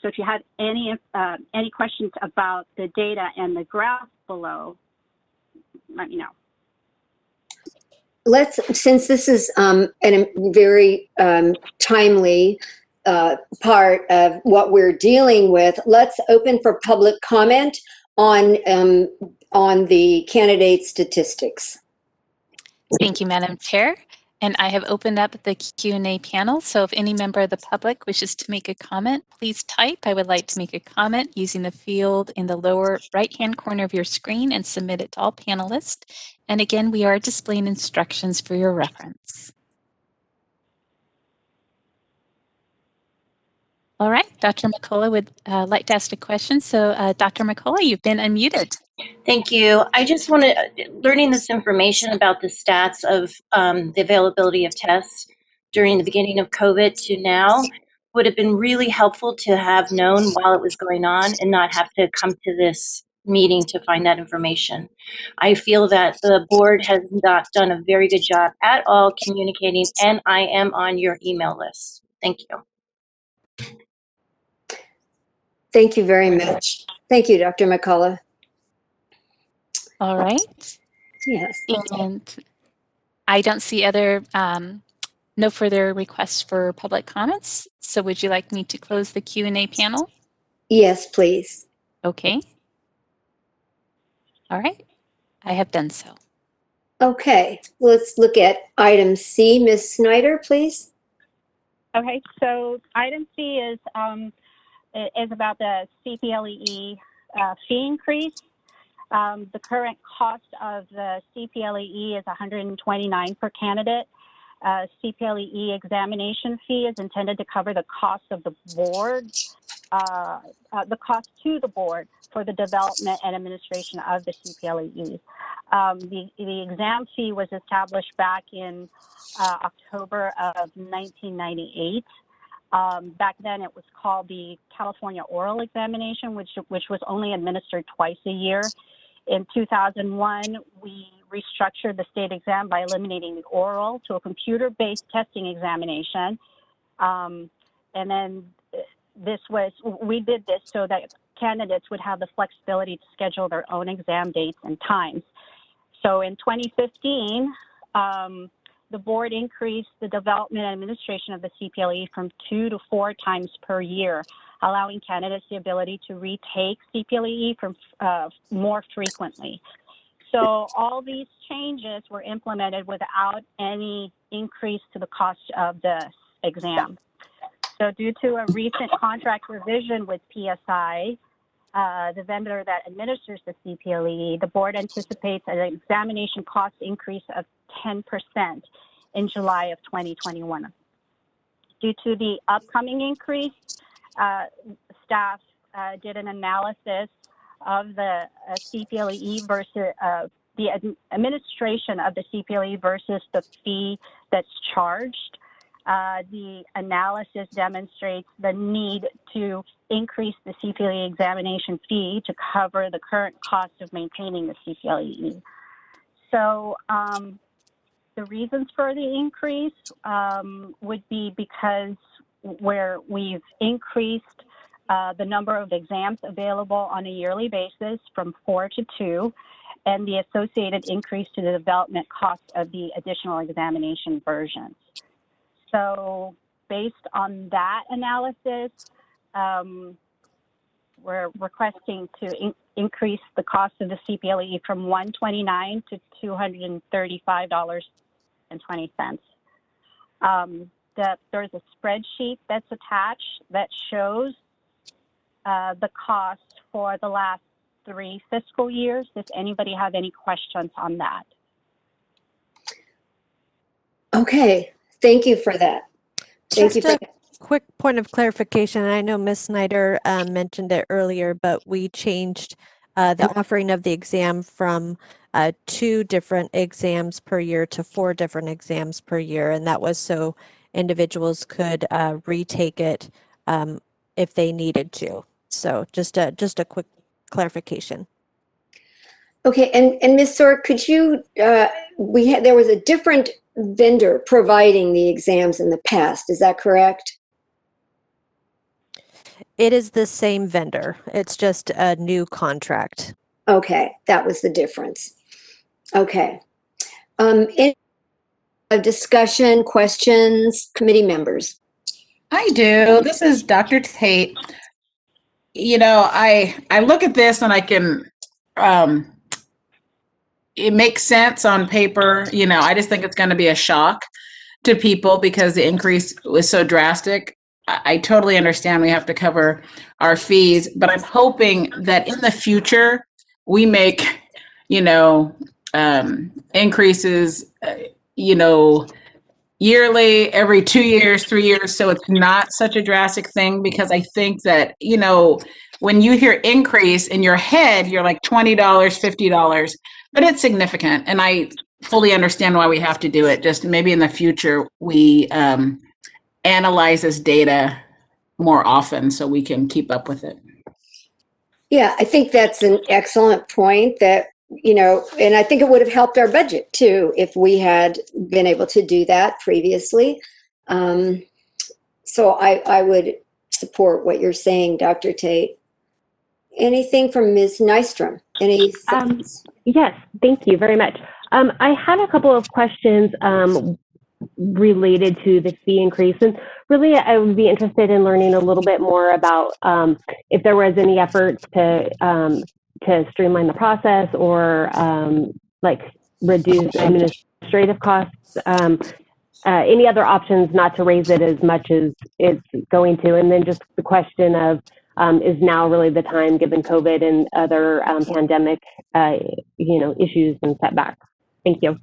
so if you have any questions about the data and the graph below, let me know. Since this is a very timely part of what we're dealing with, let's open for public comment on the candidate statistics. Thank you, Madam Chair. And I have opened up the Q&A panel. So if any member of the public wishes to make a comment, please type, "I would like to make a comment," using the field in the lower right-hand corner of your screen and submit it to all panelists. And again, we are displaying instructions for your reference. All right, Dr. McCullough would like to ask a question. So Dr. McCullough, you've been unmuted. Thank you. I just want to, learning this information about the stats of the availability of tests during the beginning of COVID to now would have been really helpful to have known while it was going on and not have to come to this meeting to find that information. I feel that the board has not done a very good job at all communicating, and I am on your email list. Thank you. Thank you very much. Thank you, Dr. McCullough. All right. Yes. And I don't see other, no further requests for public comments. So would you like me to close the Q&A panel? Yes, please. Okay. All right. I have done so. Okay, let's look at item C. Ms. Snyder, please. Okay, so item C is about the CPLEE fee increase. The current cost of the CPLEE is $129 per candidate. CPLEE examination fee is intended to cover the cost of the board, the cost to the board for the development and administration of the CPLEE. The exam fee was established back in October of 1998. Back then it was called the California Oral Examination, which was only administered twice a year. In 2001, we restructured the state exam by eliminating the oral to a computer-based testing examination. And then we did this so that candidates would have the flexibility to schedule their own exam dates and times. So in 2015, the board increased the development and administration of the CPLE from 2 to 4 times per year, allowing candidates the ability to retake CPLE from more frequently. So all these changes were implemented without any increase to the cost of the exam. So due to a recent contract revision with PSI, the vendor that administers the CPLE, the board anticipates an examination cost increase of 10% in July of 2021. Due to the upcoming increase, staff did an analysis of the CPLE versus the administration of the CPLE versus the fee that's charged. The analysis demonstrates the need to increase the CPLE examination fee to cover the current cost of maintaining the CPLE. So the reasons for the increase would be because where we've increased the number of exams available on a yearly basis from 4 to 2, and the associated increase to the development cost of the additional examination versions. So based on that analysis, we're requesting to increase the cost of the CPLE from $129 to $235.20. There's a spreadsheet that's attached that shows the cost for the last 3 fiscal years. Does anybody have any questions on that? Okay, thank you for that. Thank you Just for a quick point of clarification. I know Ms. Snyder mentioned it earlier, but we changed the offering of the exam from 2 different exams per year to 4 different exams per year, and that was so individuals could retake it if they needed to. So just a quick clarification. Okay, and Ms. Sork, could you, there was a different vendor providing the exams in the past, is that correct? It is the same vendor. It's just a new contract. Okay, that was the difference. Okay. Any discussion, questions, committee members? I do. This is Dr. Tate. You know, I look at this and I can, it makes sense on paper. You know, I just think it's going to be a shock to people because the increase was so drastic. I totally understand we have to cover our fees, but I'm hoping that in the future we make, you know, increases, you know, yearly, every 2 years, 3 years. So it's not such a drastic thing, because I think that, you know, when you hear increase in your head, you're like $20, $50, but it's significant. And I fully understand why we have to do it. Just maybe in the future, we analyze this data more often so we can keep up with it. Yeah, I think that's an excellent point that, you know, and I think it would have helped our budget too if we had been able to do that previously. So I would support what you're saying, Dr. Tate. Anything from Ms. Nystrom? Any thoughts? Yes, thank you very much. I had a couple of questions related to the fee increase, and really I would be interested in learning a little bit more about if there was any efforts to streamline the process or like reduce administrative costs, any other options not to raise it as much as it's going to, and then just the question of is now really the time, given COVID and other pandemic you know, issues and setbacks? Thank you.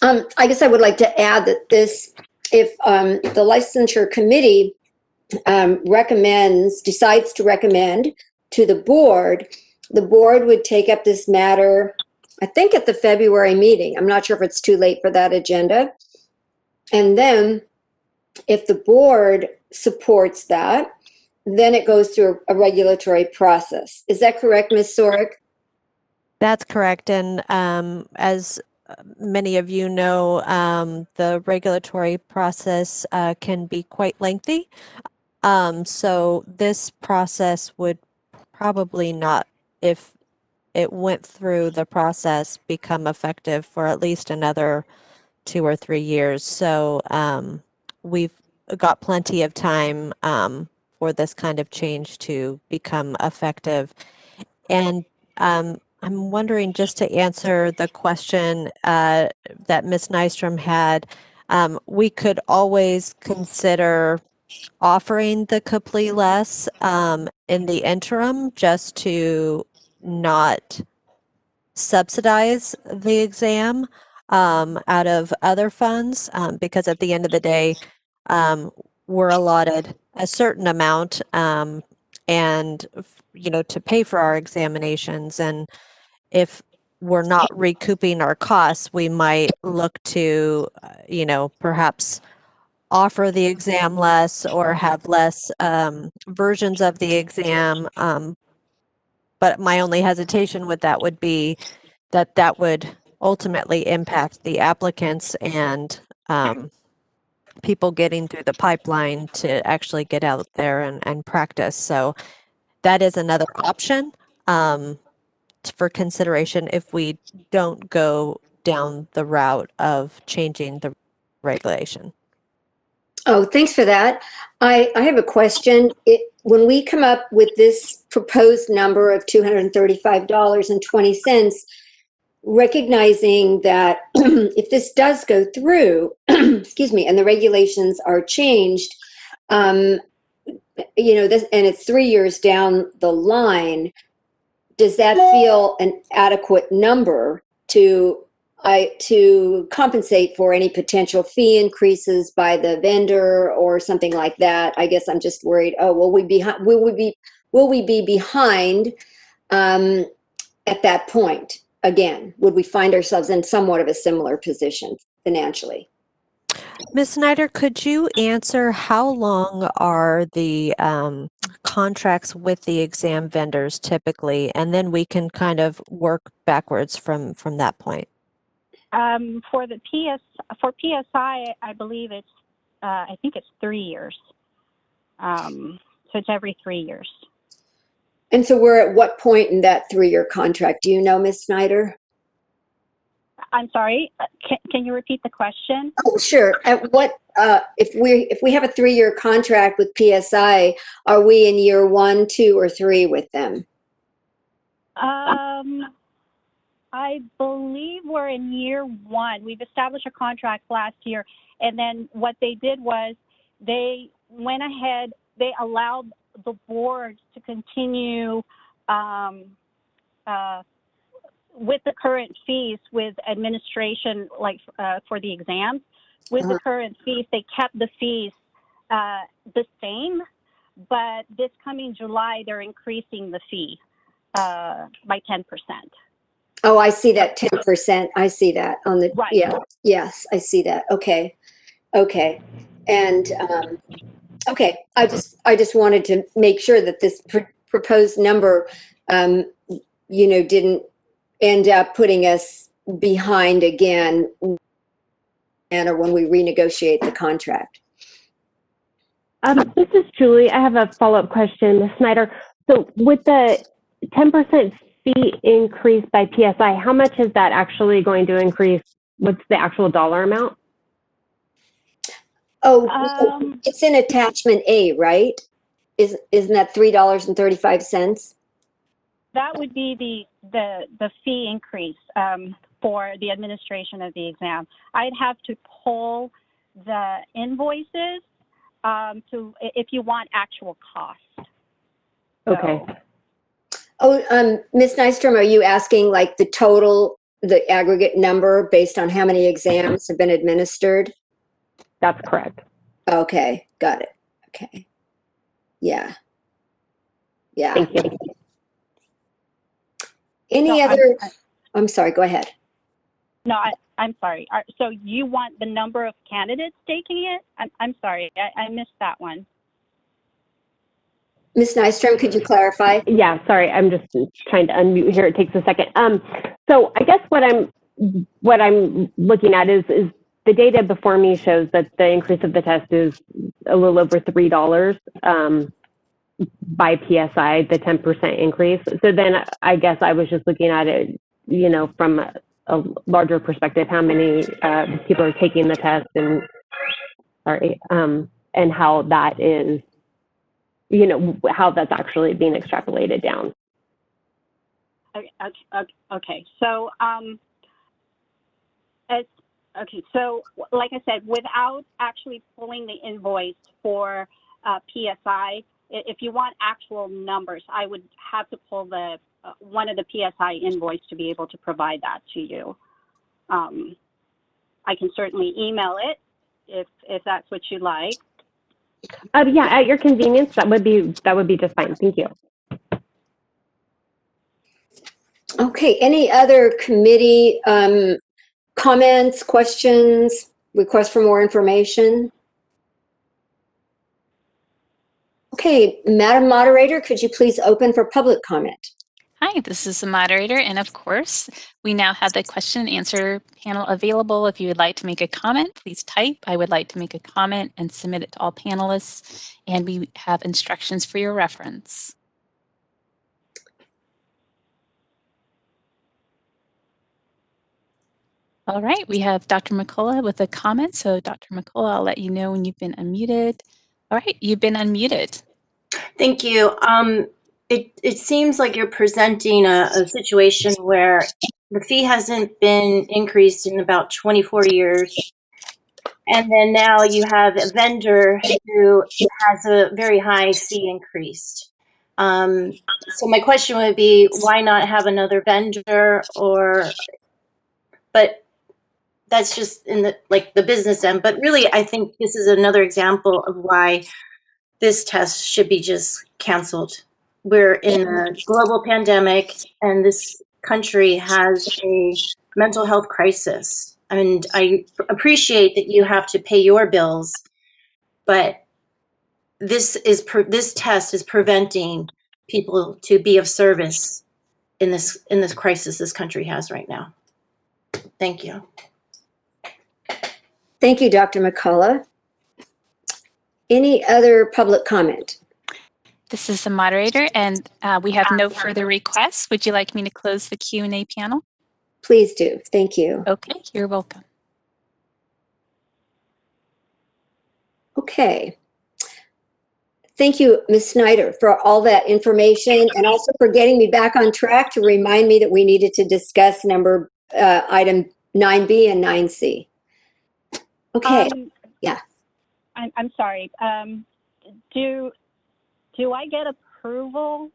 I guess I would like to add that this, if the licensure committee decides to recommend to the board would take up this matter, I think at the February meeting. I'm not sure if it's too late for that agenda. And then if the board supports that, then it goes through a regulatory process. Is that correct, Ms. Sorek? That's correct. And as many of you know, the regulatory process can be quite lengthy. So this process would probably not, if it went through the process, become effective for at least another 2 or 3 years. So we've got plenty of time for this kind of change to become effective. And I'm wondering, just to answer the question that Ms. Nystrom had, we could always consider offering the CPLE less in the interim, just to not subsidize the exam out of other funds, because at the end of the day, we're allotted a certain amount and, you know, to pay for our examinations. And if we're not recouping our costs, we might look to, you know, perhaps offer the exam less or have less versions of the exam. But my only hesitation with that would be that that would ultimately impact the applicants and people getting through the pipeline to actually get out there and practice. So that is another option for consideration if we don't go down the route of changing the regulation. Oh, thanks for that. I have a question. When we come up with this proposed number of $235.20, recognizing that if this does go through, excuse me, and the regulations are changed, you know, this, and it's 3 years down the line, does that feel an adequate number to compensate for any potential fee increases by the vendor or something like that? I guess I'm just worried. Oh, will we be behind at that point? Again, would we find ourselves in somewhat of a similar position financially? Ms. Snyder, could you answer how long are the contracts with the exam vendors typically, and then we can kind of work backwards from that point? For PSI, I believe it's I think it's 3 years. So it's every 3 years. And so we're at what point in that 3-year contract? Do you know, Ms. Snyder? I'm sorry. Can you repeat the question? Oh, sure. At what if we have a 3-year contract with PSI, are we in year 1, 2, or 3 with them? I believe we're in year 1. We've established a contract last year, and then what they did was they went ahead. They allowed the board to continue with the current fees with administration, like for the exams. With the current fees, they kept the fees the same, but this coming July, they're increasing the fee by 10%. Oh, I see that 10%. I see that on the, right. Yeah, yes, I see that. Okay. Okay. And, okay, I just wanted to make sure that this proposed number, you know, didn't end up putting us behind again or when we renegotiate the contract. This is Julie. I have a follow-up question, Ms. Snyder. So with the 10% fee increase by PSI, how much is that actually going to increase? What's the actual dollar amount? Oh, it's in attachment A, right? Isn't that $3.35? That would be the fee increase for the administration of the exam. I'd have to pull the invoices to if you want actual cost. Okay. Oh, Ms. Nystrom, are you asking like the aggregate number based on how many exams have been administered? That's correct. Okay, got it. Okay. Yeah. Yeah. Thank you. Any other? I'm sorry, go ahead. No, I'm sorry. So you want the number of candidates taking it? I'm sorry, I missed that one. Ms. Nystrom, could you clarify? Yeah, sorry, I'm just trying to unmute here. It takes a second. So I guess what I'm looking at is the data before me shows that the increase of the test is a little over $3 by PSI, the 10% increase. So then I guess I was just looking at it, you know, from a larger perspective, how many people are taking the test and how that is, you know, how that's actually being extrapolated down. Okay. So, so like I said, without actually pulling the invoice for PSI, if you want actual numbers, I would have to pull the one of the PSI invoice to be able to provide that to you. I can certainly email it if that's what you like. Yeah, at your convenience, that would be just fine. Thank you. Okay, any other committee comments, questions, requests for more information? Okay, Madam Moderator, could you please open for public comment? Hi, this is the moderator, and of course, we now have the question and answer panel available. If you would like to make a comment, please type, "I would like to make a comment," and submit it to all panelists, and we have instructions for your reference. All right, we have Dr. McCullough with a comment. So Dr. McCullough, I'll let you know when you've been unmuted. All right, you've been unmuted. Thank you. It seems like you're presenting a situation where the fee hasn't been increased in about 24 years. And then now you have a vendor who has a very high fee increased. So my question would be, why not have another vendor? But that's just in the business end. But really, I think this is another example of why this test should be just canceled. We're in a global pandemic, and this country has a mental health crisis. And I appreciate that you have to pay your bills, but this test is preventing people to be of service in this crisis this country has right now. Thank you. Thank you, Dr. McCullough. Any other public comment? This is the moderator, and we have no further requests. Would you like me to close the Q&A panel? Please do. Thank you. Okay, you're welcome. Okay. Thank you, Ms. Snyder, for all that information and also for getting me back on track to remind me that we needed to discuss item 9B and 9C. Okay. Yeah. I'm sorry. Do I get approval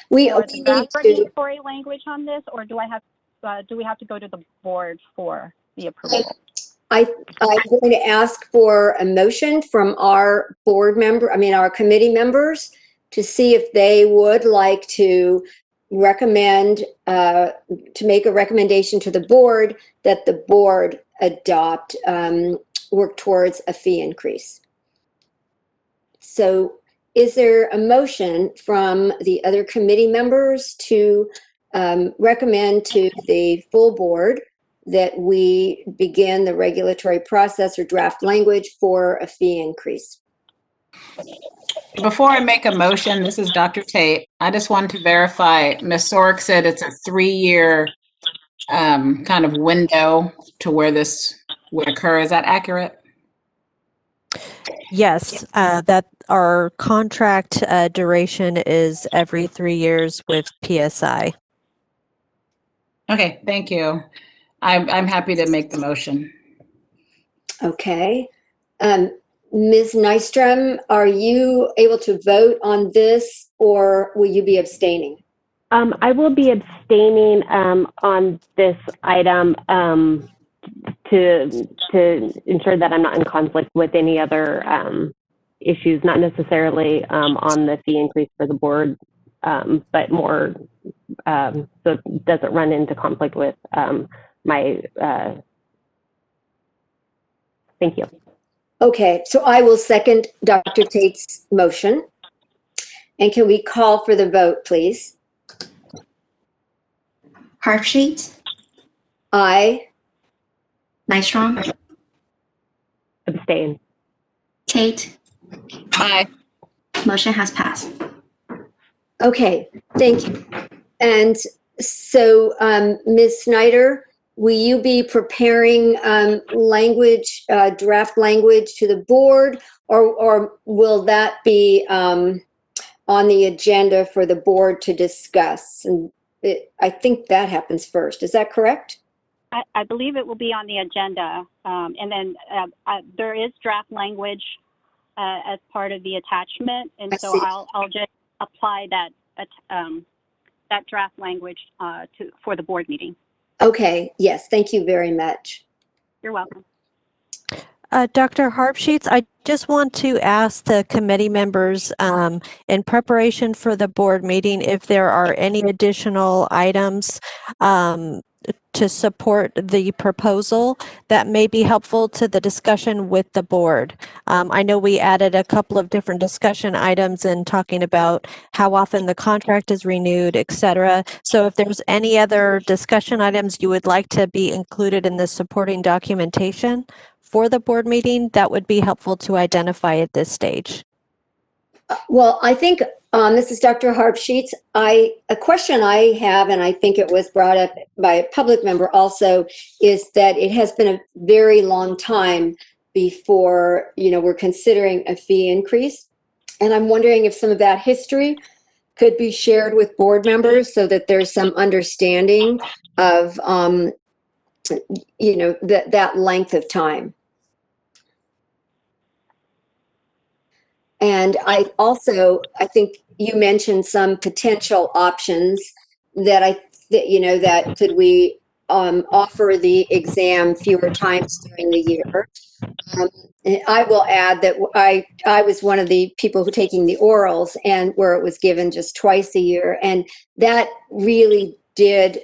for the draft regulatory language on this, or do we have to go to the board for the approval? I'm going to ask for a motion from our our committee members to see if they would like to recommend, to make a recommendation to the board that the board work towards a fee increase. So is there a motion from the other committee members to recommend to the full board that we begin the regulatory process or draft language for a fee increase? Before I make a motion, this is Dr. Tate. I just wanted to verify, Ms. Sorek said it's a 3-year kind of window to where this would occur. Is that accurate? Yes, that our contract duration is every 3 years with PSI. Okay, thank you. I'm happy to make the motion. Okay. Ms. Nystrom, are you able to vote on this, or will you be abstaining? I will be abstaining on this item to ensure that I'm not in conflict with any other issues, not necessarily on the fee increase for the board, but more so it doesn't run into conflict with my, thank you. Okay, so I will second Dr. Tate's motion. And can we call for the vote, please? Harpsheet, Aye. Nystrom, Abstain. Tate. Aye. Motion has passed. Okay, thank you. And so, Ms. Snyder, will you be preparing draft language to the board, or will that be on the agenda for the board to discuss? And I think that happens first. Is that correct? I believe it will be on the agenda, and then there is draft language as part of the attachment, and so I'll just apply that draft language for the board meeting. Okay. Yes. Thank you very much. You're welcome. Dr. Harpsheets, I just want to ask the committee members in preparation for the board meeting if there are any additional items to support the proposal that may be helpful to the discussion with the board. I know we added a couple of different discussion items in talking about how often the contract is renewed, et cetera. So if there's any other discussion items you would like to be included in the supporting documentation for the board meeting, that would be helpful to identify at this stage. Well, I think this is Dr. Harpsheets. A question I have, and I think it was brought up by a public member also, is that it has been a very long time before, we're considering a fee increase. And I'm wondering if some of that history could be shared with board members so that there's some understanding of, that length of time. And I think you mentioned some potential options that that could we offer the exam fewer times during the year. I will add that I was one of the people who taking the orals and where it was given just twice a year. And that really did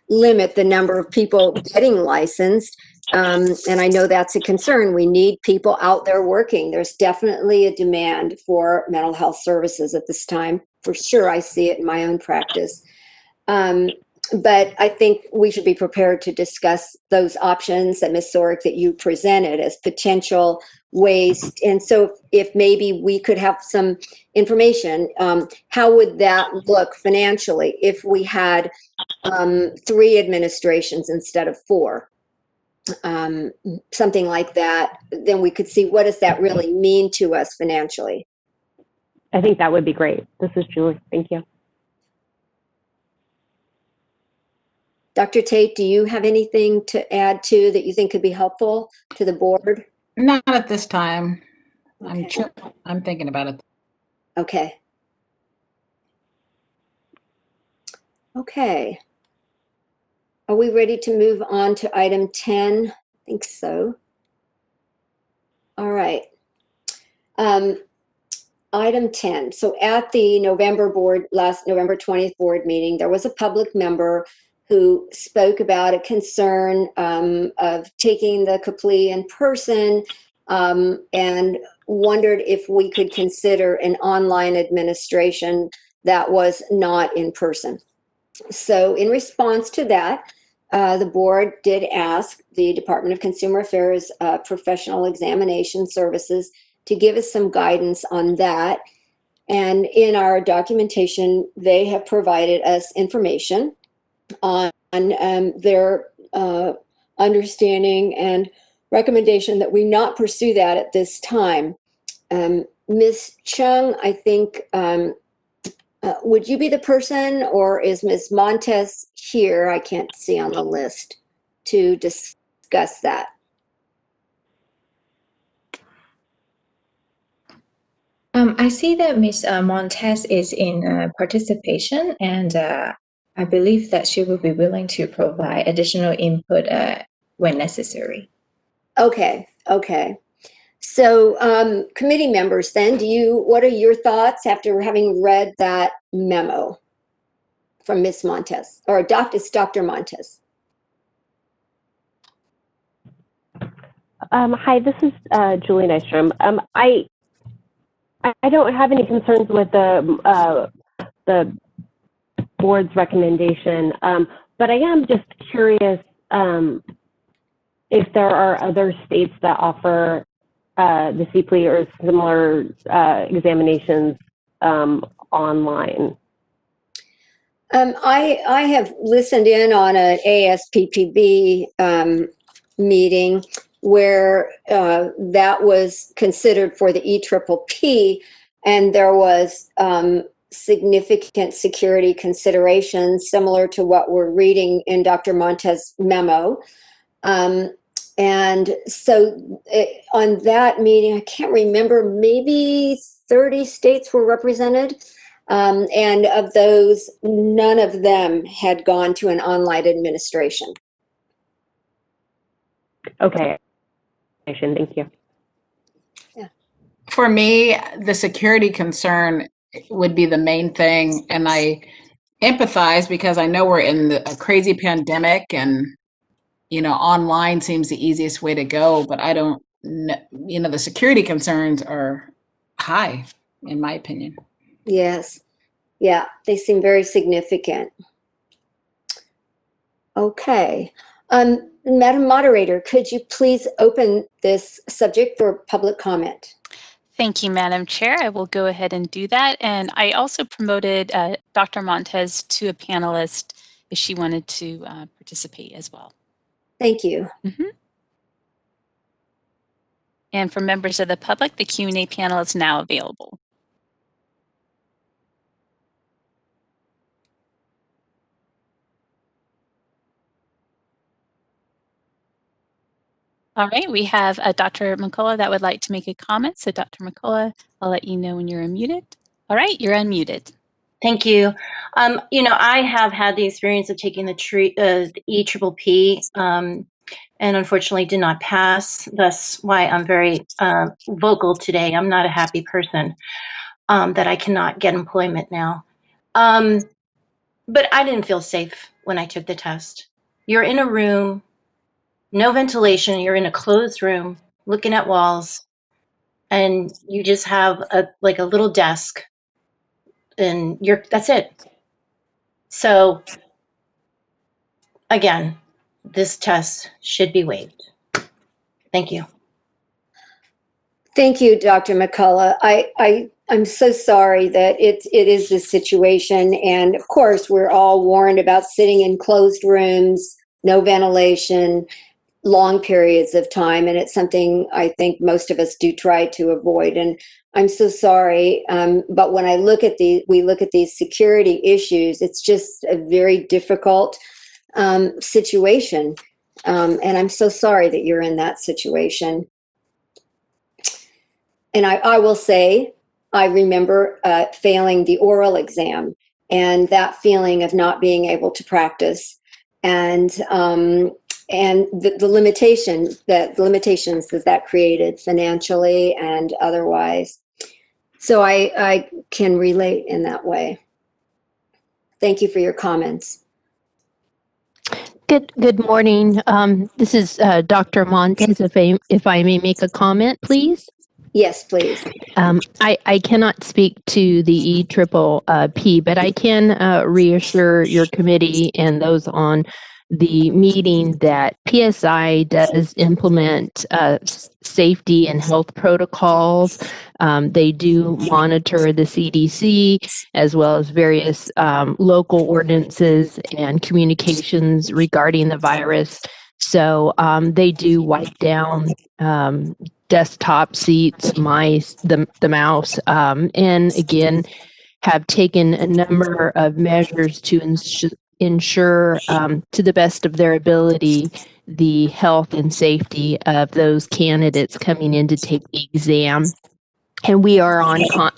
limit the number of people getting licensed. And I know that's a concern. We need people out there working. There's definitely a demand for mental health services at this time. For sure, I see it in my own practice. But I think we should be prepared to discuss those options that Ms. Sorick that you presented as potential ways. And so if maybe we could have some information, how would that look financially if we had 3 administrations instead of 4? Something like that, then we could see what does that really mean to us financially. I think that would be great. This is Julie. Thank you. Dr. Tate, do you have anything to add to that you think could be helpful to the board? Not at this time. Okay. I'm thinking about it. Okay. Okay. Are we ready to move on to item 10? I think so. All right. Item 10. So at the last November 20th board meeting, there was a public member who spoke about a concern of taking the CAPLE in person and wondered if we could consider an online administration that was not in person. So in response to that, the board did ask the Department of Consumer Affairs Professional Examination Services to give us some guidance on that. And in our documentation, they have provided us information on their understanding and recommendation that we not pursue that at this time. Ms. Chung, I think, would you be the person, or is Ms. Montes here? I can't see on the list to discuss that. I see that Ms. Montes is in participation, and I believe that she will be willing to provide additional input when necessary. Okay. So committee members then, what are your thoughts after having read that memo from Ms. Montes, or it's Dr. Montes? Hi, this is Julie Nystrom. I don't have any concerns with the board's recommendation, but I am just curious if there are other states that offer the CPLE or similar examinations online. I have listened in on an ASPPB meeting where that was considered for the EPPP, and there was significant security considerations similar to what we're reading in Dr. Montes' memo. And so on that meeting, I can't remember, maybe 30 states were represented. And of those, none of them had gone to an online administration. Okay. Thank you. Yeah. For me, the security concern would be the main thing. And I empathize because I know we're in a crazy pandemic and, online seems the easiest way to go, but I don't know, the security concerns are high, in my opinion. Yes. Yeah, they seem very significant. Okay. Madam Moderator, could you please open this subject for public comment? Thank you, Madam Chair. I will go ahead and do that. And I also promoted Dr. Montez to a panelist if she wanted to participate as well. Thank you. And for members of the public, the Q&A panel is now available. All right, we have Dr. McCullough that would like to make a comment. So Dr. McCullough, I'll let you know when you're unmuted. All right, you're unmuted. Thank you. I have had the experience of taking the EPPP and unfortunately did not pass. That's why I'm very vocal today. I'm not a happy person that I cannot get employment now. But I didn't feel safe when I took the test. You're in a room, no ventilation, you're in a closed room, looking at walls, and you just have a little desk, and that's it. So again, this test should be waived. Thank you. Thank you, Dr. McCullough. I'm so sorry that it is this situation. And of course, we're all warned about sitting in closed rooms, no ventilation, long periods of time. And it's something I think most of us do try to avoid. And I'm so sorry. But when we look at these security issues, it's just a very difficult situation. And I'm so sorry that you're in that situation. And I will say, I remember failing the oral exam and that feeling of not being able to practice and the limitations that created financially and otherwise. So I can relate in that way. Thank you for your comments. Good morning. This is Dr. Montez. If I may make a comment, please. Yes, please. I cannot speak to the EPPP, but I can reassure your committee and those on the meeting that PSI does implement safety and health protocols. They do monitor the CDC as well as various local ordinances and communications regarding the virus. So they do wipe down desktop seats, mice, the mouse, and again, have taken a number of measures to ensure to the best of their ability the health and safety of those candidates coming in to take the exam. And we are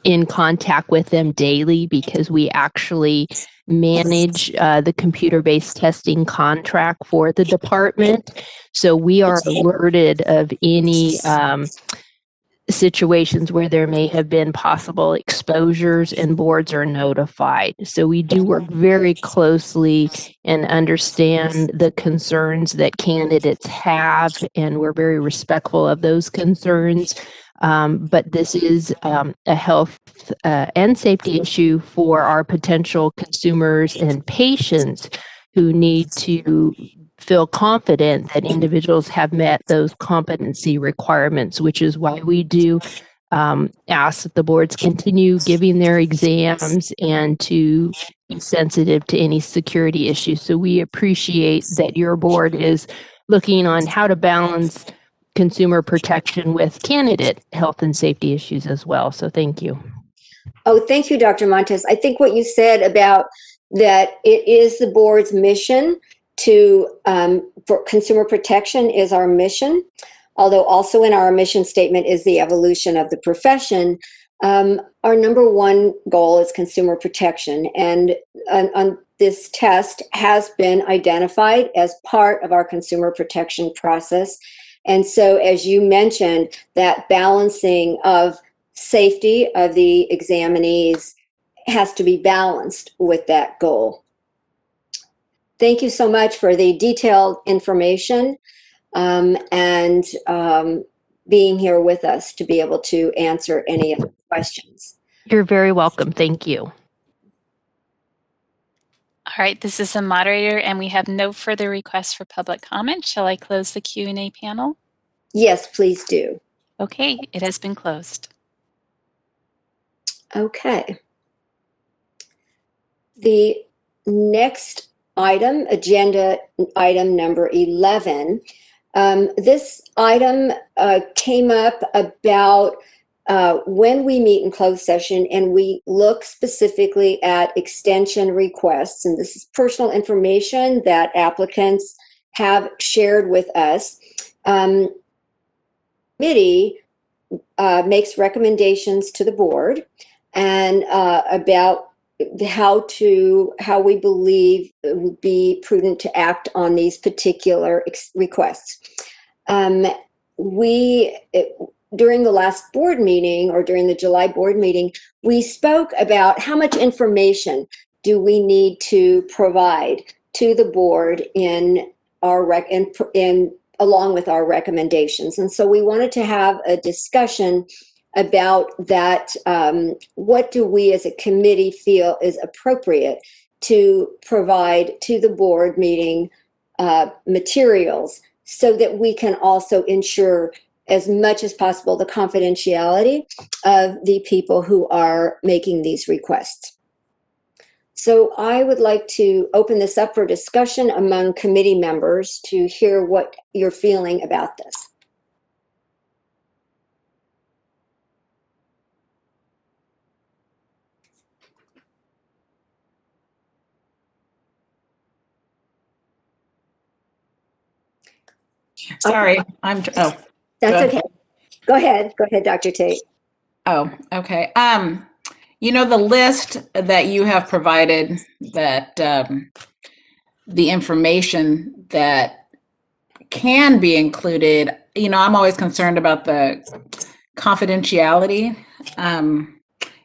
in contact with them daily because we actually manage the computer-based testing contract for the department. So we are alerted of any situations where there may have been possible exposures and boards are notified. So we do work very closely and understand the concerns that candidates have, and we're very respectful of those concerns. But this is a health and safety issue for our potential consumers and patients who need to feel confident that individuals have met those competency requirements, which is why we do ask that the boards continue giving their exams and to be sensitive to any security issues. So we appreciate that your board is looking on how to balance consumer protection with candidate health and safety issues as well. So thank you. Oh, thank you, Dr. Montez. I think what you said about that it is the board's mission for consumer protection is our mission, although also in our mission statement is the evolution of the profession. Our number one goal is consumer protection, and on this test has been identified as part of our consumer protection process. And so, as you mentioned, that balancing of safety of the examinees has to be balanced with that goal. Thank you so much for the detailed information and being here with us to be able to answer any of the questions. You're very welcome. Thank you. All right, this is the moderator, and we have no further requests for public comment. Shall I close the Q&A panel? Yes, please do. Okay, it has been closed. Okay. The next item, agenda item number 11. This item came up about when we meet in closed session and we look specifically at extension requests. And this is personal information that applicants have shared with us. Committee makes recommendations to the board and about how we believe it would be prudent to act on these particular requests. During the last board meeting, or during the July board meeting, we spoke about how much information do we need to provide to the board in our along with our recommendations. And so we wanted to have a discussion about that. What do we as a committee feel is appropriate to provide to the board meeting materials so that we can also ensure as much as possible the confidentiality of the people who are making these requests. So I would like to open this up for discussion among committee members to hear what you're feeling about this. Sorry, That's okay. Go ahead, Dr. Tate. Oh, okay. You know, the list that you have provided, that the information that can be included, you know, I'm always concerned about the confidentiality. And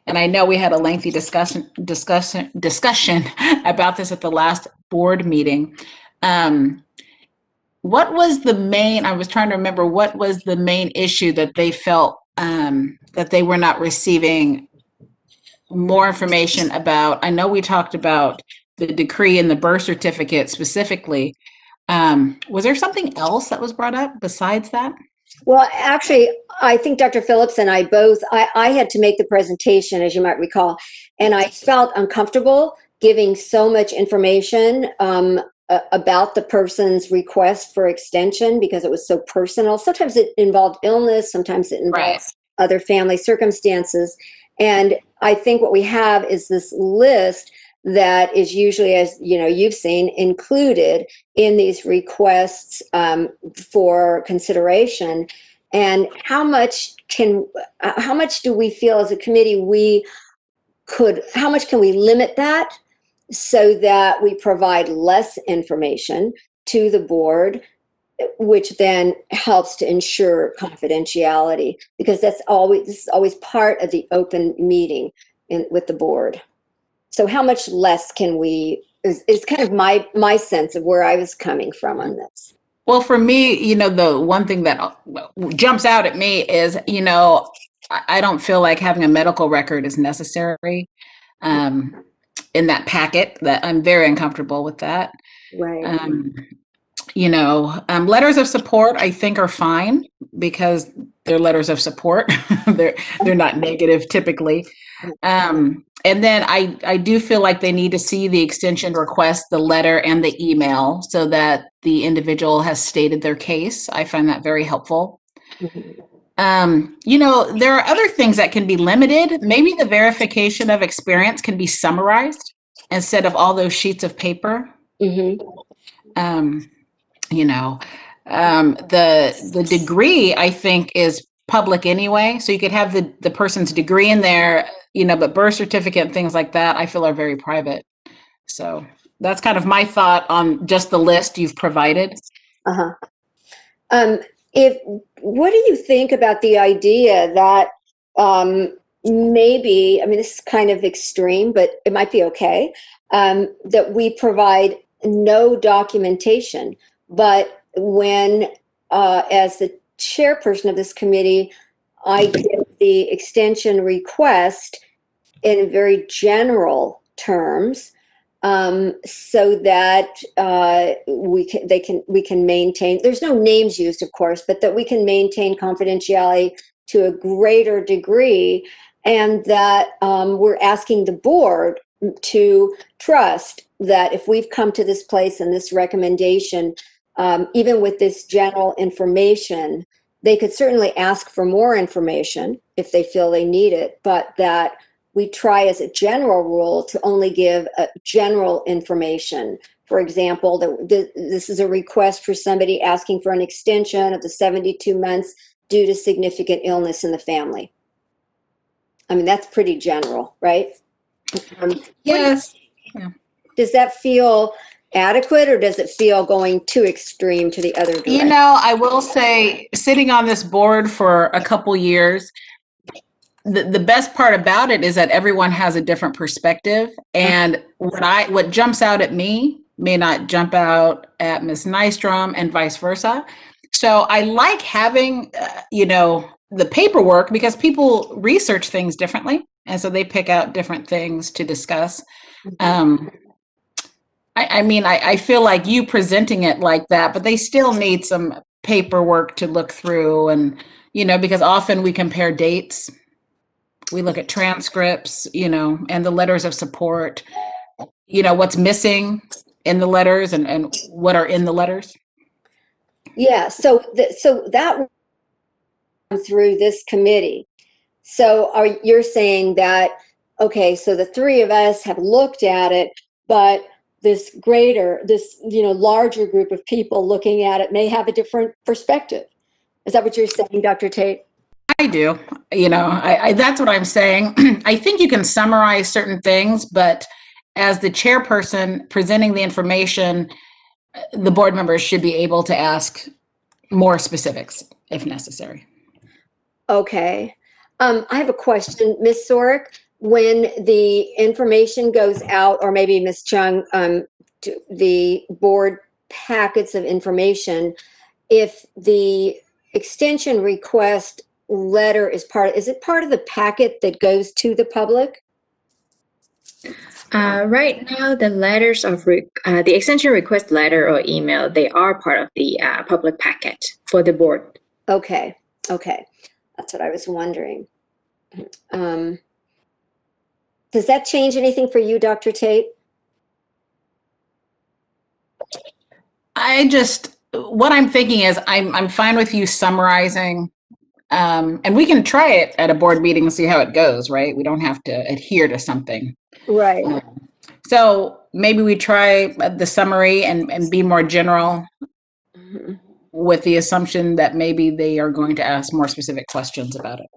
I know we had a lengthy discussion about this at the last board meeting. What was the main, I was trying to remember, what was the main issue that they felt that they were not receiving more information about? I know we talked about the decree and the birth certificate specifically. Was there something else that was brought up besides that? Well, actually, I think Dr. Phillips and I both, I had to make the presentation, as you might recall, and I felt uncomfortable giving so much information about the person's request for extension because it was so personal. Sometimes it involved illness, sometimes it involved other family circumstances. And I think what we have is this list that is usually, as you know, you've seen, included in these requests for consideration. And how much do we feel as a committee how much can we limit that so that we provide less information to the board, which then helps to ensure confidentiality, because this is always part of the open meeting with the board. So how much less can we, is kind of my sense of where I was coming from on this. Well, for me, you know, the one thing that jumps out at me is, you know, I don't feel like having a medical record is necessary in that packet. That I'm very uncomfortable with that. Right. You know, letters of support I think are fine because they're letters of support. they're not negative typically. And then I do feel like they need to see the extension request, the letter and the email so that the individual has stated their case. I find that very helpful. Mm-hmm. You know, there are other things that can be limited. Maybe the verification of experience can be summarized instead of all those sheets of paper. Mm-hmm. You know, the degree I think is public anyway. So you could have the person's degree in there, you know, but birth certificate and things like that, I feel are very private. So that's kind of my thought on just the list you've provided. Uh-huh. What do you think about the idea that maybe, I mean, this is kind of extreme, but it might be okay, that we provide no documentation. But when, as the chairperson of this committee, I give the extension request in very general terms, so that we can maintain. There's no names used, of course, but that we can maintain confidentiality to a greater degree, and that we're asking the board to trust that if we've come to this place and this recommendation, even with this general information, they could certainly ask for more information if they feel they need it, but that we try as a general rule to only give general information. For example, this is a request for somebody asking for an extension of the 72 months due to significant illness in the family. I mean, that's pretty general, right? Yes. Yeah. Does that feel adequate, or does it feel going too extreme to the other direction? You know, I will say, sitting on this board for a couple years, the best part about it is that everyone has a different perspective, and what jumps out at me may not jump out at Ms. Nystrom, and vice versa. So I like having, the paperwork, because people research things differently, and so they pick out different things to discuss. I feel like you presenting it like that, but they still need some paperwork to look through, and because often we compare dates. We look at transcripts, and the letters of support, what's missing in the letters and what are in the letters. Yeah, so that went through this committee. So you're saying that, okay, so the three of us have looked at it, but this larger group of people looking at it may have a different perspective. Is that what you're saying, Dr. Tate? I do. That's what I'm saying. I think you can summarize certain things, but as the chairperson presenting the information, the board members should be able to ask more specifics if necessary. Okay. I have a question, Ms. Sorek. When the information goes out, or maybe Ms. Chung, to the board packets of information, if the extension request letter is it part of the packet that goes to the public? Right now, the letters of the extension request letter or email, they are part of the public packet for the board. Okay. That's what I was wondering. Does that change anything for you, Dr. Tate? What I'm thinking is I'm fine with you summarizing, and we can try it at a board meeting and see how it goes, right? We don't have to adhere to something. Right. So maybe we try the summary and be more general, with the assumption that maybe they are going to ask more specific questions about it.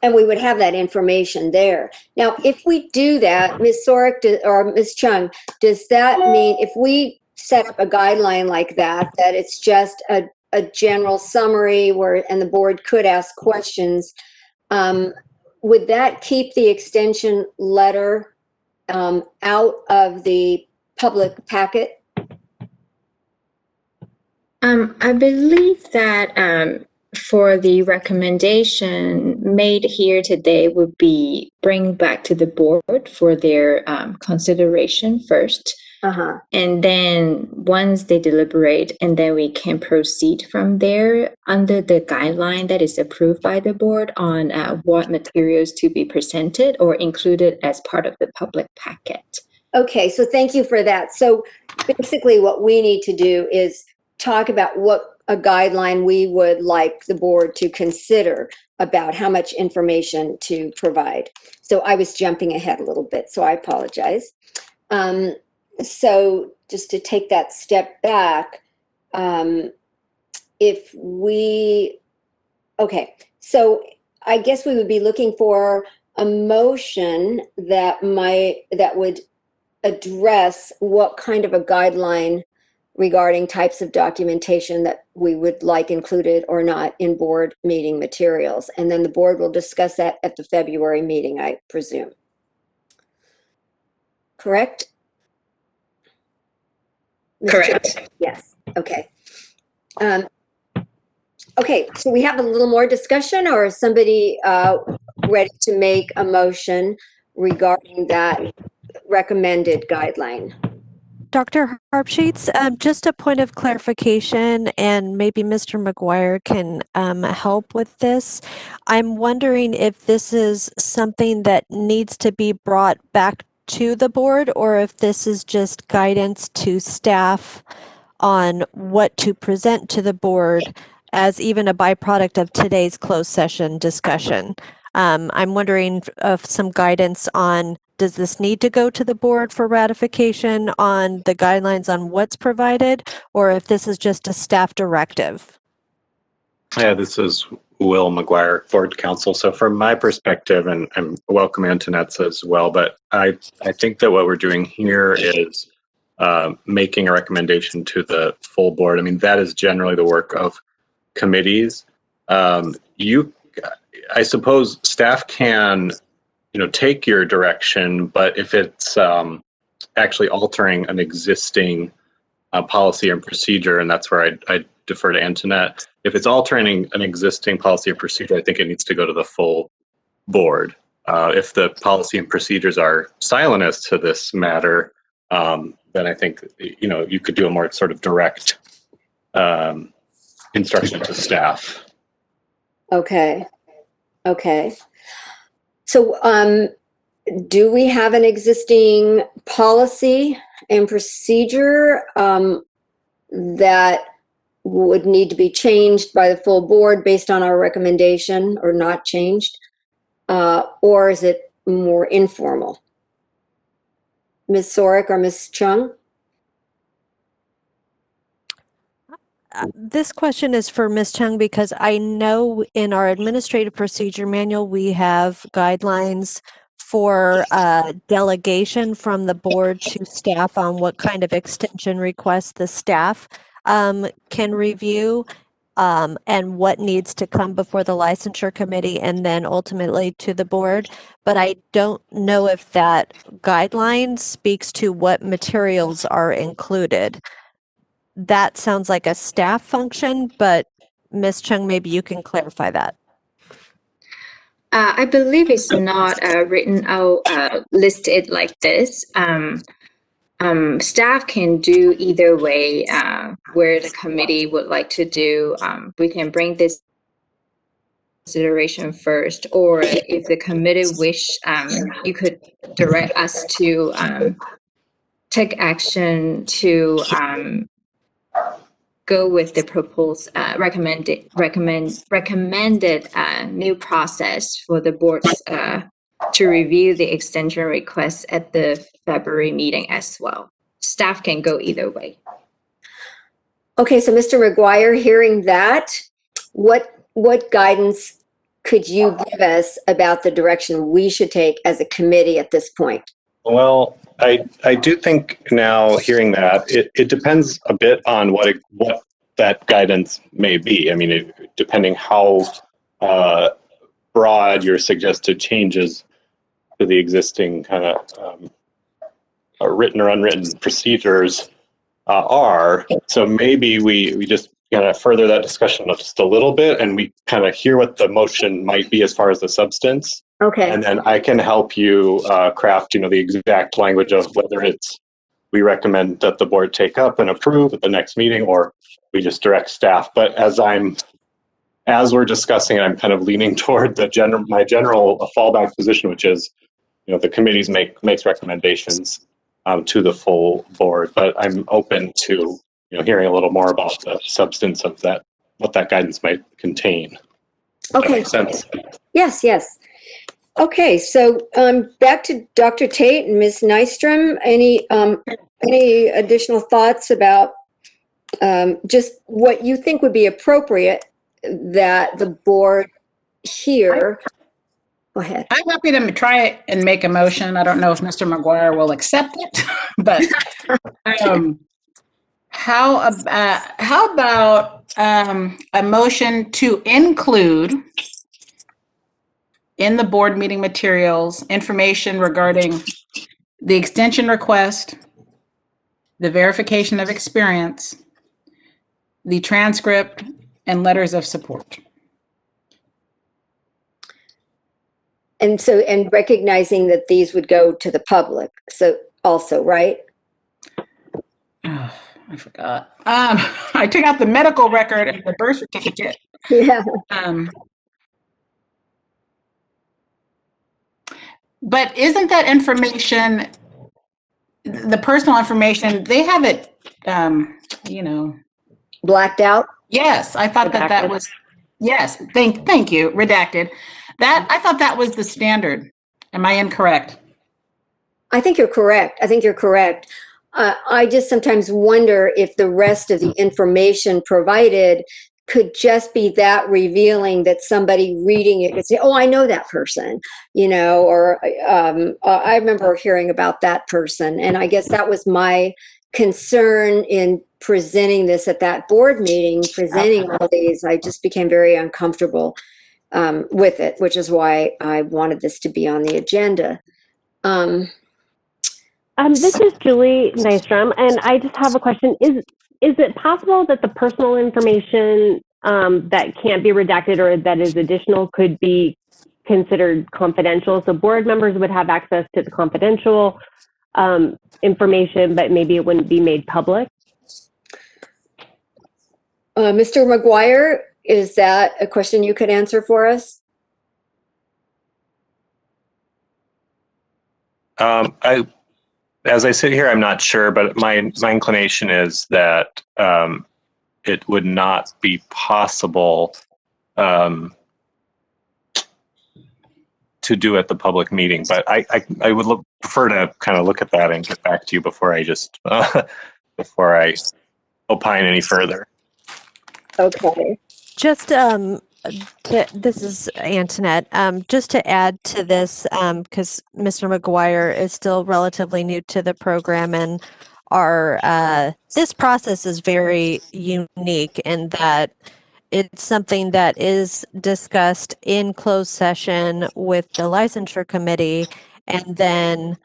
And we would have that information there. Now, if we do that, Ms. Sorek or Ms. Chung, does that mean if we set up a guideline like that it's just a general summary and the board could ask questions, would that keep the extension letter out of the public packet? I believe that for the recommendation made here today would be bring back to the board for their consideration first. And then once they deliberate, and then we can proceed from there under the guideline that is approved by the board on what materials to be presented or included as part of the public packet. Okay, so thank you for that. So basically what we need to do is talk about what a guideline we would like the board to consider about how much information to provide. So I was jumping ahead a little bit, so I apologize. So just to take that step back, so I guess we would be looking for a motion that would address what kind of a guideline regarding types of documentation that we would like included or not in board meeting materials. And then the board will discuss that at the February meeting, I presume. Correct? Correct. Yes, okay. Okay, so we have a little more discussion, or is somebody ready to make a motion regarding that recommended guideline? Dr. Harpsheets, just a point of clarification, and maybe Mr. McGuire can help with this. I'm wondering if this is something that needs to be brought back to the board, or if this is just guidance to staff on what to present to the board as even a byproduct of today's closed session discussion. I'm wondering of some guidance on, does this need to go to the board for ratification on the guidelines on what's provided, or if this is just a staff directive? Yeah, this is Will McGuire, Board Counsel. So from my perspective, and I'm welcome Antoinette's as well, but I think that what we're doing here is making a recommendation to the full board. I mean, that is generally the work of committees. I suppose staff can, take your direction, but if it's actually altering an existing policy and procedure, and that's where I defer to Antoinette. If it's altering an existing policy or procedure, I think it needs to go to the full board. If the policy and procedures are silent as to this matter, then I think, you could do a more sort of direct instruction to staff. Okay. So do we have an existing policy and procedure that would need to be changed by the full board based on our recommendation, or not changed? Or is it more informal? Ms. Sorick or Ms. Chung? This question is for Ms. Chung, because I know in our administrative procedure manual, we have guidelines for delegation from the board to staff on what kind of extension requests the staff can review, and what needs to come before the licensure committee and then ultimately to the board. But I don't know if that guideline speaks to what materials are included. That sounds like a staff function, but Ms. Chung, maybe you can clarify that. I believe it's not written out, listed like this. Staff can do either way, where the committee would like to do. We can bring this consideration first, or if the committee wish, you could direct us to take action to go with the proposed recommended new process for the boards to review the extension request at the February meeting as well. Staff can go either way. Okay, so Mr. McGuire, hearing that, what guidance could you give us about the direction we should take as a committee at this point? Well, I do think now, hearing that, it depends a bit on what that guidance may be. I mean, depending how broad your suggested changes to the existing kind of written or unwritten procedures are. So maybe we just kind of further that discussion just a little bit, and we kind of hear what the motion might be as far as the substance. Okay. And then I can help you craft, the exact language of whether it's we recommend that the board take up and approve at the next meeting, or we just direct staff. But as we're discussing, I'm kind of leaning toward my general fallback position, which is, the committees makes recommendations to the full board. But I'm open to hearing a little more about the substance of that, what that guidance might contain. Okay. That makes sense. Yes. Okay, so back to Dr. Tate and Ms. Nystrom. Any additional thoughts about just what you think would be appropriate that the board hear? Go ahead. I'm happy to try it and make a motion. I don't know if Mr. McGuire will accept it, but How about a motion to include in the board meeting materials information regarding the extension request, the verification of experience, the transcript, and letters of support. And so, and recognizing that these would go to the public. So also, right? Oh, I forgot. I took out the medical record and the birth certificate. Yeah. But isn't that information, the personal information, they have it, you know. Blacked out? Yes, I thought that was, yes, thank you, redacted. That, I thought that was the standard. Am I incorrect? I think you're correct. I think you're correct. I just sometimes wonder if the rest of the information provided could just be that revealing that somebody reading it could say, oh, I know that person, you know, or I remember hearing about that person. And I guess that was my concern in presenting this at that board meeting, presenting all these. I just became very uncomfortable with it, which is why I wanted this to be on the agenda. This is Julie Nystrom, and I just have a question. Is it possible that the personal information that can't be redacted or that is additional could be considered confidential? So board members would have access to the confidential information, but maybe it wouldn't be made public? Mr. McGuire, is that a question you could answer for us? As I sit here, I'm not sure, but my inclination is that it would not be possible to do at the public meeting. But I would prefer to kind of look at that and get back to you before I just before I opine any further. Okay. Just this is Antoinette. Just to add to this, because Mr. McGuire is still relatively new to the program, and our this process is very unique in that it's something that is discussed in closed session with the licensure committee, and then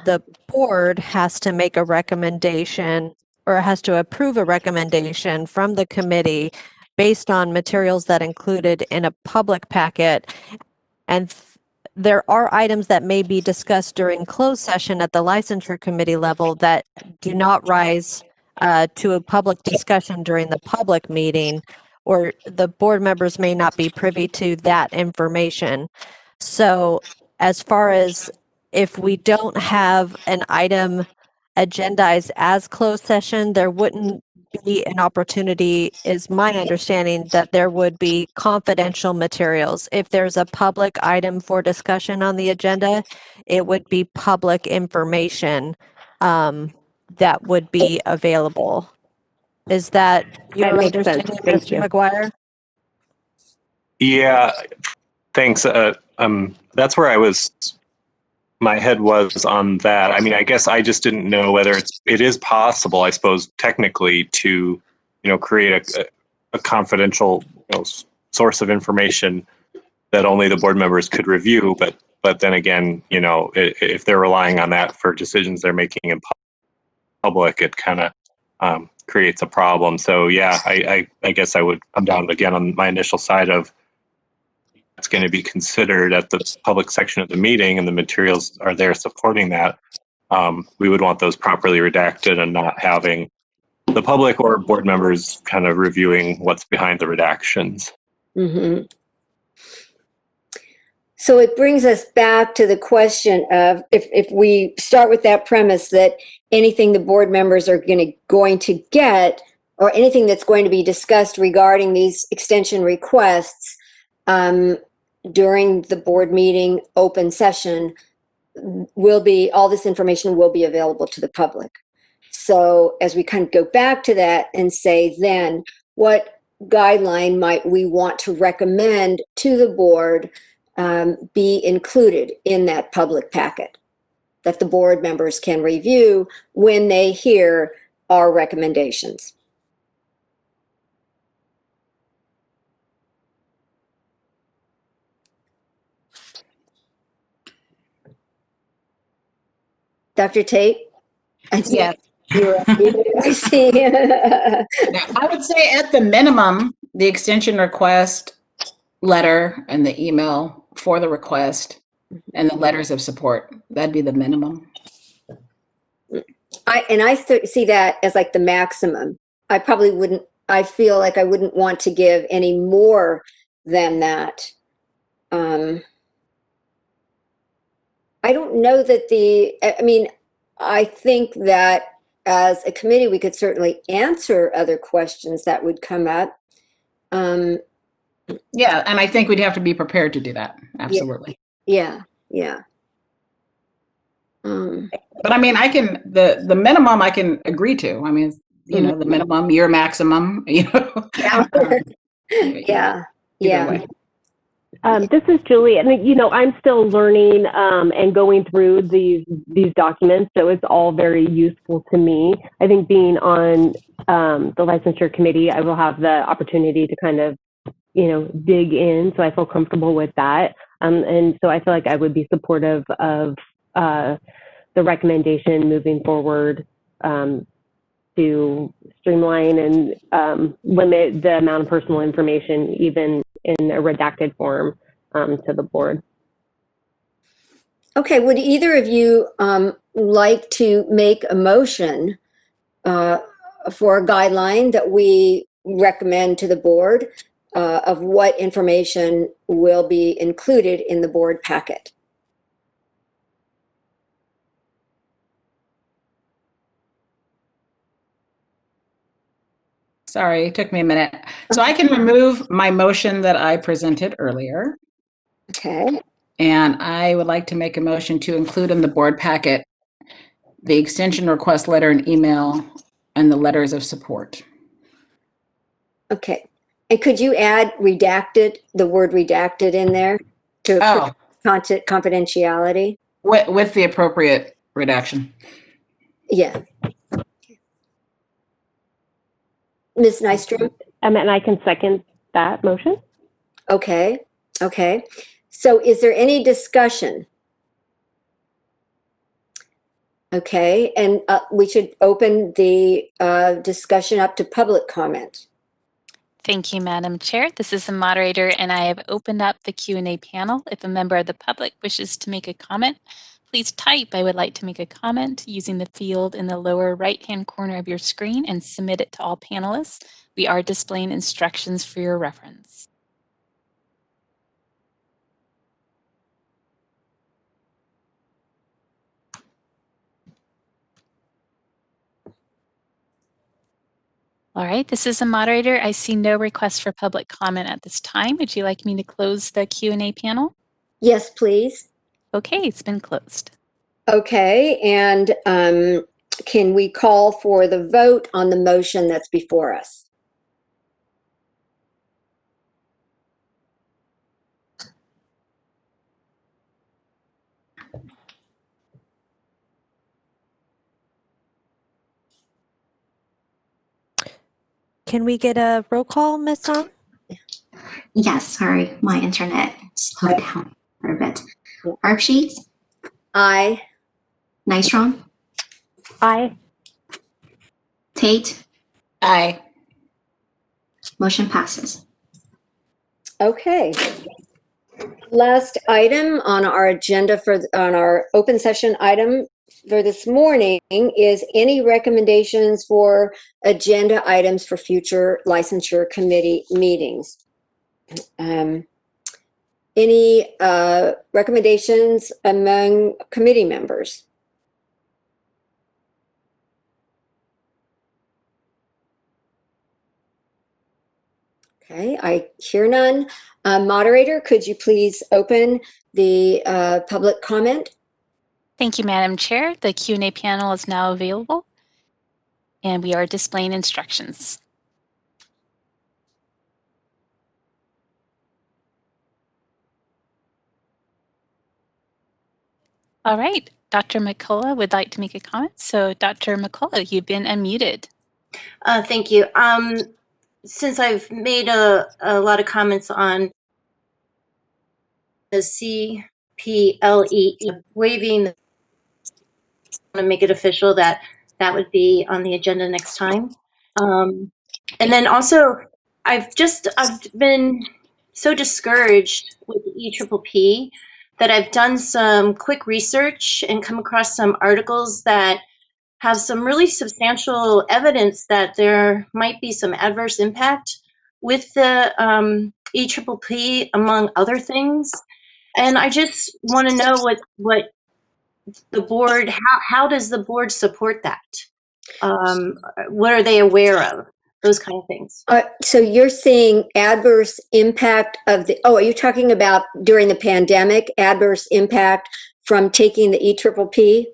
the board has to make a recommendation or has to approve a recommendation from the committee based on materials that included in a public packet. And there are items that may be discussed during closed session at the licensure committee level that do not rise to a public discussion during the public meeting, or the board members may not be privy to that information. So as far as if we don't have an item agendized as closed session, there wouldn't be an opportunity, is my understanding, that there would be confidential materials. If there's a public item for discussion on the agenda, it would be public information that would be available. Is that your understanding, Mr. McGuire? Yeah, thanks. That's where my head was on that. I mean, I guess I just didn't know whether it is possible, I suppose, technically to, create a confidential source of information that only the board members could review. But then again, if they're relying on that for decisions they're making in public, it kind of creates a problem. So yeah, I guess I would come down again on my initial side of it's going to be considered at the public section of the meeting and the materials are there supporting that. We would want those properly redacted and not having the public or board members kind of reviewing what's behind the redactions. Mm-hmm. So it brings us back to the question of if we start with that premise that anything the board members are going to get, or anything that's going to be discussed regarding these extension requests during the board meeting open session, all this information will be available to the public. So as we kind of go back to that and say, then what guideline might we want to recommend to the board be included in that public packet that the board members can review when they hear our recommendations. Dr. Tate? Yes. I see. Now, I would say at the minimum, the extension request letter and the email for the request and the letters of support. That'd be the minimum. I see that as like the maximum. I probably wouldn't, I feel like I wouldn't want to give any more than that. I don't know that I think that as a committee, we could certainly answer other questions that would come up. Yeah, and I think we'd have to be prepared to do that. Absolutely. Yeah. But I mean, the minimum I can agree to. I mean, the minimum, your maximum, Yeah. Either way. This is Julie, and I'm still learning and going through these documents, so it's all very useful to me. I think being on the licensure committee, I will have the opportunity to kind of, dig in, so I feel comfortable with that. And so I feel like I would be supportive of the recommendation moving forward to streamline and limit the amount of personal information, even in a redacted form, to the board. Okay, would either of you like to make a motion for a guideline that we recommend to the board of what information will be included in the board packet? Sorry, it took me a minute. So I can remove my motion that I presented earlier. Okay. And I would like to make a motion to include in the board packet the extension request letter and email and the letters of support. Okay. And could you add redacted, the word redacted in there to content confidentiality? With the appropriate redaction. Yeah. Ms. Nystrom? And I can second that motion. Okay. So is there any discussion? Okay, and we should open the discussion up to public comment. Thank you, Madam Chair. This is the moderator, and I have opened up the Q&A panel. If a member of the public wishes to make a comment, please type "I would like to make a comment" using the field in the lower right-hand corner of your screen and submit it to all panelists. We are displaying instructions for your reference. All right, this is the moderator. I see no requests for public comment at this time. Would you like me to close the Q&A panel? Yes, please. Okay, it's been closed. Okay, and can we call for the vote on the motion that's before us? Can we get a roll call, Ms. Song? Yes, sorry, my internet slowed down for a bit. Arksheets? Aye. Nystrom? Aye. Tate? Aye. Motion passes. Okay. Last item on our agenda on our open session item for this morning is any recommendations for agenda items for future licensure committee meetings. Any recommendations among committee members? Okay, I hear none. Moderator, could you please open the public comment? Thank you, Madam Chair. The Q&A panel is now available, and we are displaying instructions. All right, Dr. McCullough would like to make a comment. So Dr. McCullough, you've been unmuted. Thank you. Since I've made a lot of comments on the CPLE waiving, I want to make it official that that would be on the agenda next time. And then also, I've been so discouraged with the EPPP that I've done some quick research and come across some articles that have some really substantial evidence that there might be some adverse impact with the EPPP, among other things. And I just want to know what the board, how does the board support that? What are they aware of? Those kind of things. So you're seeing adverse impact of the, are you talking about during the pandemic, adverse impact from taking the EPPP?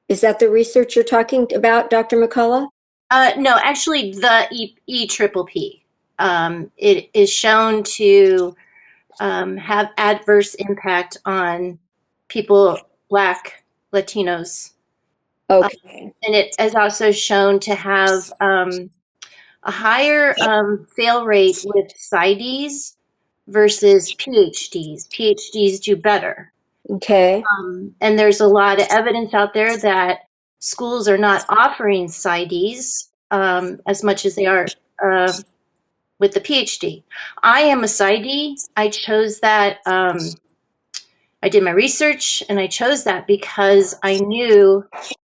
Is that the research you're talking about, Dr. McCullough? No, actually the EPPP. It is shown to have adverse impact on people, Black, Latinos. Okay. And it is also shown to have a higher fail rate with PsyDs versus PhDs. PhDs do better. Okay. And there's a lot of evidence out there that schools are not offering PsyDs as much as they are with the PhD. I am a PsyD. I chose that. I did my research and I chose that because I knew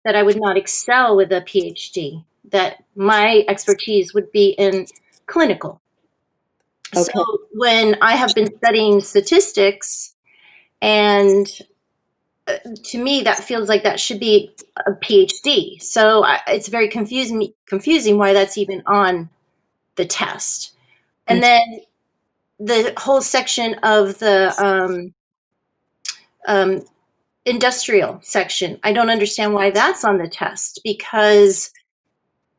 that I would not excel with a PhD, that my expertise would be in clinical. Okay. So when I have been studying statistics, and to me, that feels like that should be a PhD. So it's very confusing why that's even on the test. And then the whole section of the industrial section, I don't understand why that's on the test, because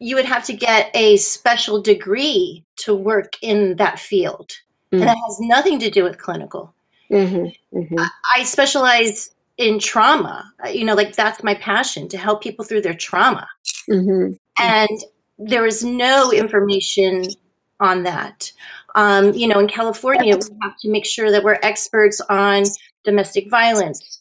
you would have to get a special degree to work in that field. And that has nothing to do with clinical. I specialize in trauma. Like that's my passion, to help people through their trauma. And there is no information on that. In California, we have to make sure that we're experts on domestic violence,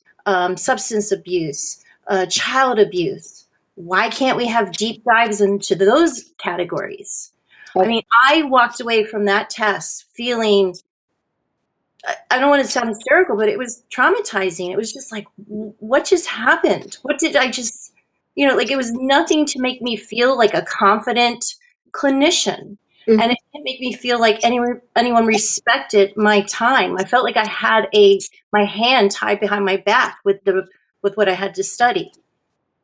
substance abuse, child abuse. Why can't we have deep dives into those categories? I mean, I walked away from that test feeling, I don't want to sound hysterical, but it was traumatizing. It was just like, what just happened? What did I just, like it was nothing to make me feel like a confident clinician. And it didn't make me feel like anyone respected my time. I felt like I had my hand tied behind my back with what I had to study.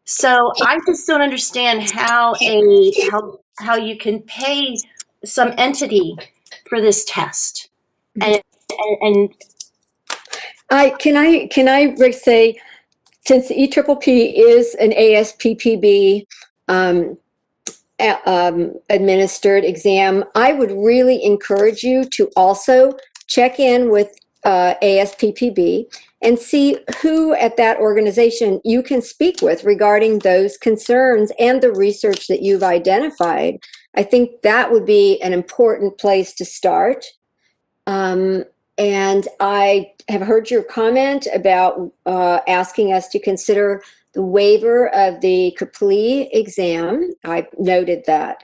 So I just don't understand how you can pay some entity for this test. And can I say, since the EPPP is an ASPPB administered exam, I would really encourage you to also check in with ASPPB and see who at that organization you can speak with regarding those concerns and the research that you've identified. I think that would be an important place to start. And I have heard your comment about asking us to consider the waiver of the CPLE exam. I noted that.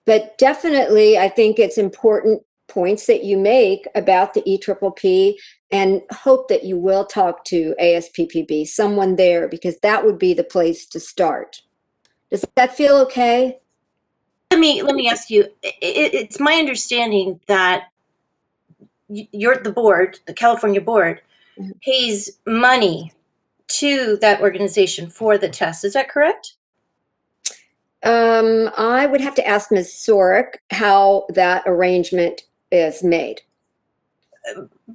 But definitely, I think it's important points that you make about the EPPP, and hope that you will talk to ASPPB, someone there, because that would be the place to start. Does that feel okay? Let me ask you, it's my understanding that the board, the California board, pays money to that organization for the test. Is that correct? I would have to ask Ms. Sorek how that arrangement is made.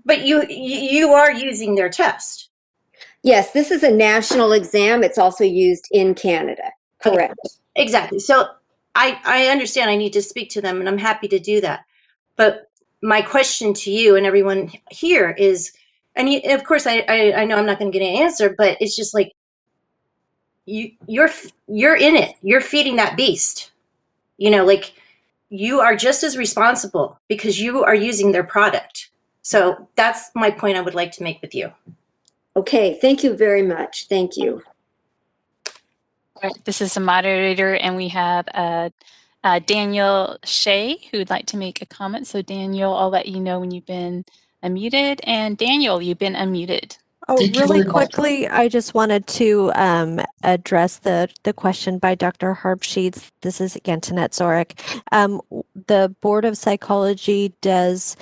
But you are using their test. Yes, this is a national exam. It's also used in Canada. Correct. Exactly. So I understand I need to speak to them, and I'm happy to do that. But my question to you and everyone here is, and of course I know I'm not going to get an answer, but it's just like, you're in it. You're feeding that beast. You know, like you are just as responsible because you are using their product. So that's my point I would like to make with you. Okay, thank you very much. Thank you. All right, this is the moderator, and we have Daniel Shea who would like to make a comment. So Daniel, I'll let you know when you've been unmuted. And Daniel, you've been unmuted. Oh, Thank you really very much. quickly, I just wanted to address the question by Dr. Harbsheets. This is Antoinette Zorek. The Board of Psychology does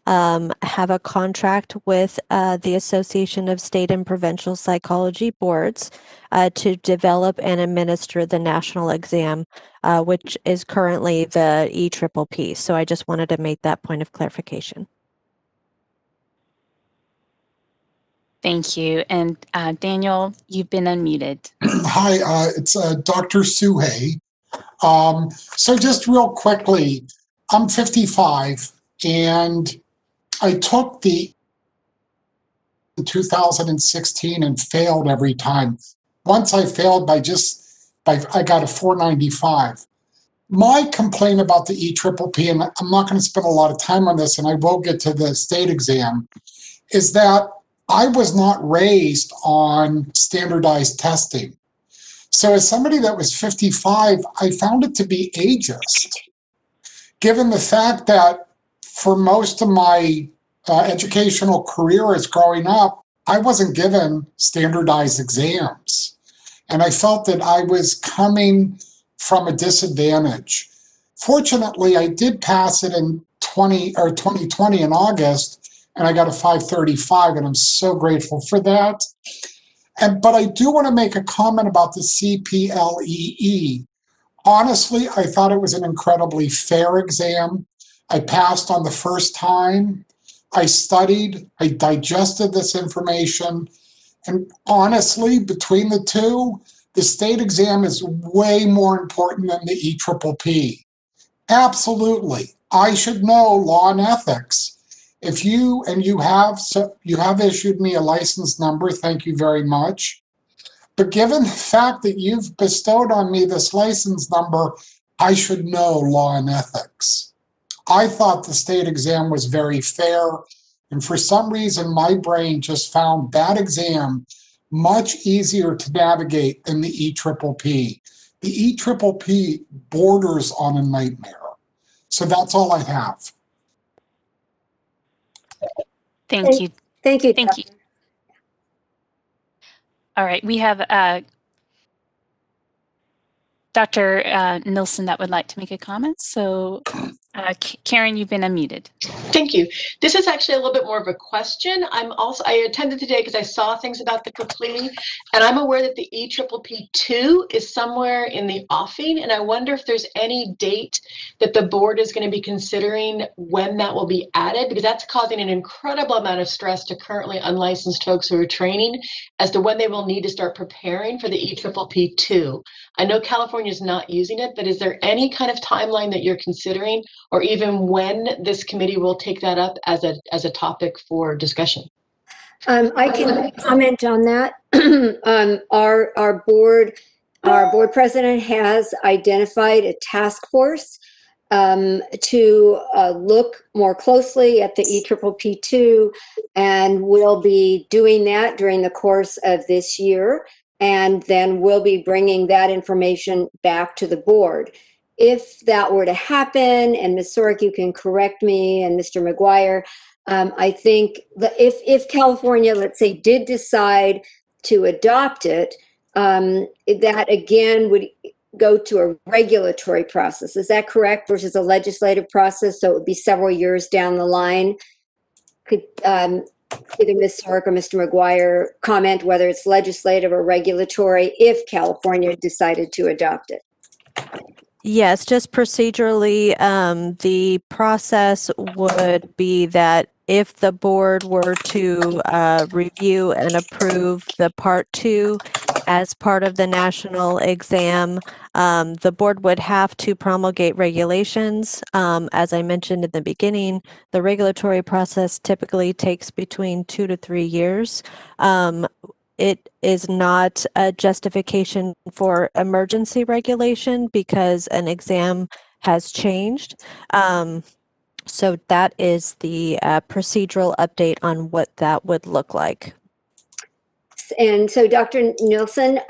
have a contract with the Association of State and Provincial Psychology Boards to develop and administer the national exam, which is currently the EPPP. So I just wanted to make that point of clarification. Thank you. And Daniel, you've been unmuted. Hi, it's Dr. Suhey. So just real quickly, I'm 55 and I took the 2016 and failed every time. Once I failed I got a 495. My complaint about the EPPP, and I'm not going to spend a lot of time on this, and I will get to the state exam, is that I was not raised on standardized testing. So as somebody that was 55, I found it to be ageist, given the fact that for most of my educational career as growing up, I wasn't given standardized exams. And I felt that I was coming from a disadvantage. Fortunately, I did pass it in 2020 in August, and I got a 535, and I'm so grateful for that. But I do want to make a comment about the CPLEE. Honestly, I thought it was an incredibly fair exam. I passed on the first time. I studied, I digested this information, and honestly, between the two, the state exam is way more important than the EPPP. Absolutely. I should know law and ethics. If you have issued me a license number, thank you very much. But given the fact that you've bestowed on me this license number, I should know law and ethics. I thought the state exam was very fair, and for some reason my brain just found that exam much easier to navigate than the EPPP. The EPPP borders on a nightmare. So that's all I have. Thank you. Thank you. Thank you. All right, we have Dr. Nilsson that would like to make a comment. So Karen, you've been unmuted. Thank you. This is actually a little bit more of a question. I attended today because I saw things about the CPLE, and I'm aware that the EPPP2 is somewhere in the offing, and I wonder if there's any date that the board is going to be considering when that will be added, because that's causing an incredible amount of stress to currently unlicensed folks who are training as to when they will need to start preparing for the EPPP2. I know California is not using it, but is there any kind of timeline that you're considering, or even when this committee will take that up as a topic for discussion? I can comment on that. Our board president has identified a task force to look more closely at the EPPP2, and we'll be doing that during the course of this year. And then we'll be bringing that information back to the board. If that were to happen, and Ms. Sorek, you can correct me, and Mr. McGuire, I think that if California, let's say, did decide to adopt it, that again would go to a regulatory process. Is that correct? Versus a legislative process, so it would be several years down the line. Could either Ms. Sorek or Mr. McGuire comment whether it's legislative or regulatory if California decided to adopt it? Yes, just procedurally, the process would be that if the board were to review and approve the Part 2 as part of the national exam, the board would have to promulgate regulations. As I mentioned in the beginning, the regulatory process typically takes between 2 to 3 years. it is not a justification for emergency regulation because an exam has changed. So that is the procedural update on what that would look like. And so, Dr. Nielsen,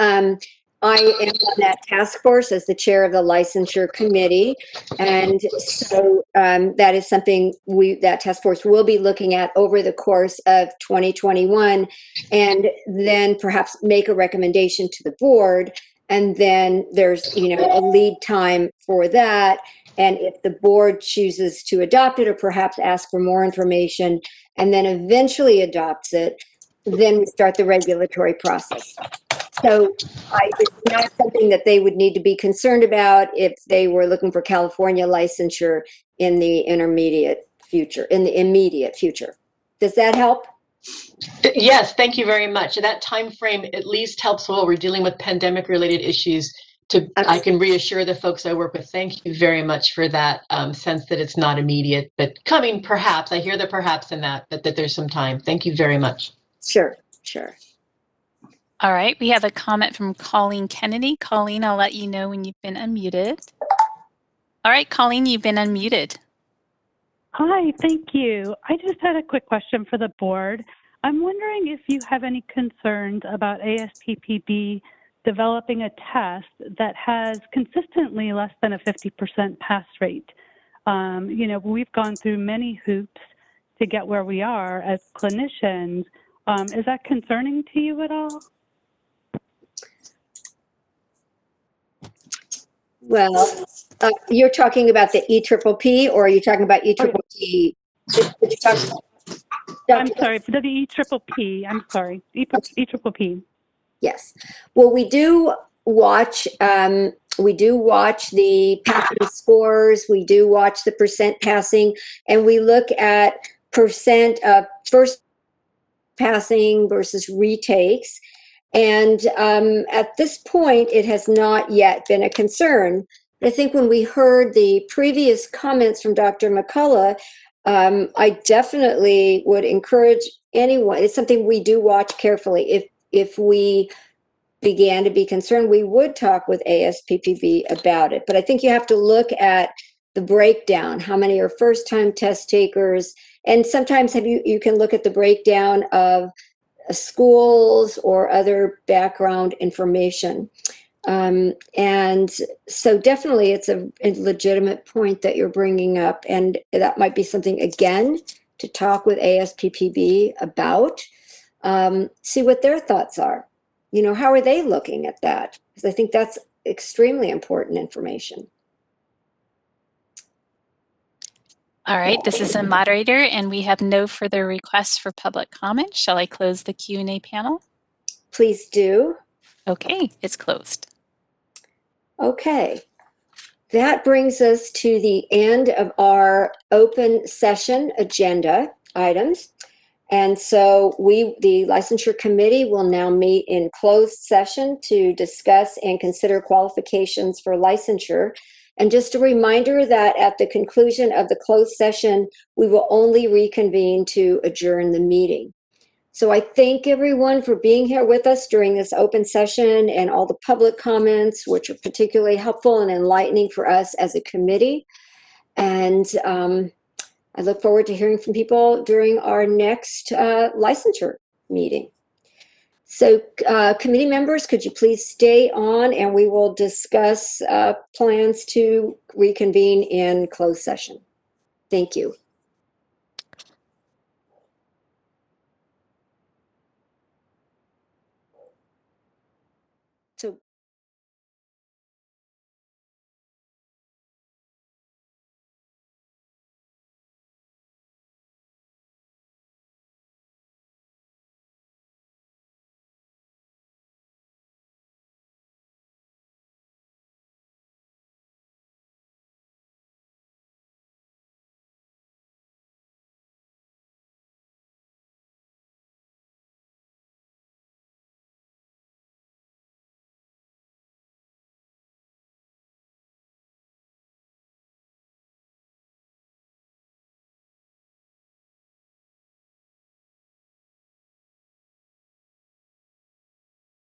I am on that task force as the chair of the licensure committee. And so that is something that task force will be looking at over the course of 2021, and then perhaps make a recommendation to the board. And then there's, a lead time for that. And if the board chooses to adopt it or perhaps ask for more information and then eventually adopts it, then we start the regulatory process. So it's not something that they would need to be concerned about if they were looking for California licensure in the immediate future. Does that help? Yes, thank you very much. That time frame at least helps while we're dealing with pandemic-related issues. I can reassure the folks I work with. Thank you very much for that sense that it's not immediate, but coming perhaps. I hear the perhaps in that there's some time. Thank you very much. Sure. All right, we have a comment from Colleen Kennedy. Colleen, I'll let you know when you've been unmuted. All right, Colleen, you've been unmuted. Hi, thank you. I just had a quick question for the board. I'm wondering if you have any concerns about ASPPB developing a test that has consistently less than a 50% pass rate. We've gone through many hoops to get where we are as clinicians. Is that concerning to you at all? Well, you're talking about the EPPP, or are you talking about EPPP? I'm sorry, for the EPPP. I'm sorry, EPPP. Yes. Well, we do watch the passing scores. We do watch the percent passing, and we look at percent of first passing versus retakes. And at this point, it has not yet been a concern. I think when we heard the previous comments from Dr. McCullough, I definitely would encourage anyone. It's something we do watch carefully. If we began to be concerned, we would talk with ASPPB about it. But I think you have to look at the breakdown. How many are first-time test takers? And sometimes you can look at the breakdown of schools or other background information. And so definitely it's a legitimate point that you're bringing up, and that might be something, again, to talk with ASPPB about, see what their thoughts are. How are they looking at that? Because I think that's extremely important information. All right, this is the moderator, and we have no further requests for public comment. Shall I close the Q&A panel? Please do. Okay, it's closed. Okay. That brings us to the end of our open session agenda items. And so the Licensure Committee will now meet in closed session to discuss and consider qualifications for licensure. And just a reminder that at the conclusion of the closed session, we will only reconvene to adjourn the meeting. So I thank everyone for being here with us during this open session and all the public comments, which are particularly helpful and enlightening for us as a committee. And I look forward to hearing from people during our next licensure meeting. So committee members, could you please stay on, and we will discuss plans to reconvene in closed session. Thank you.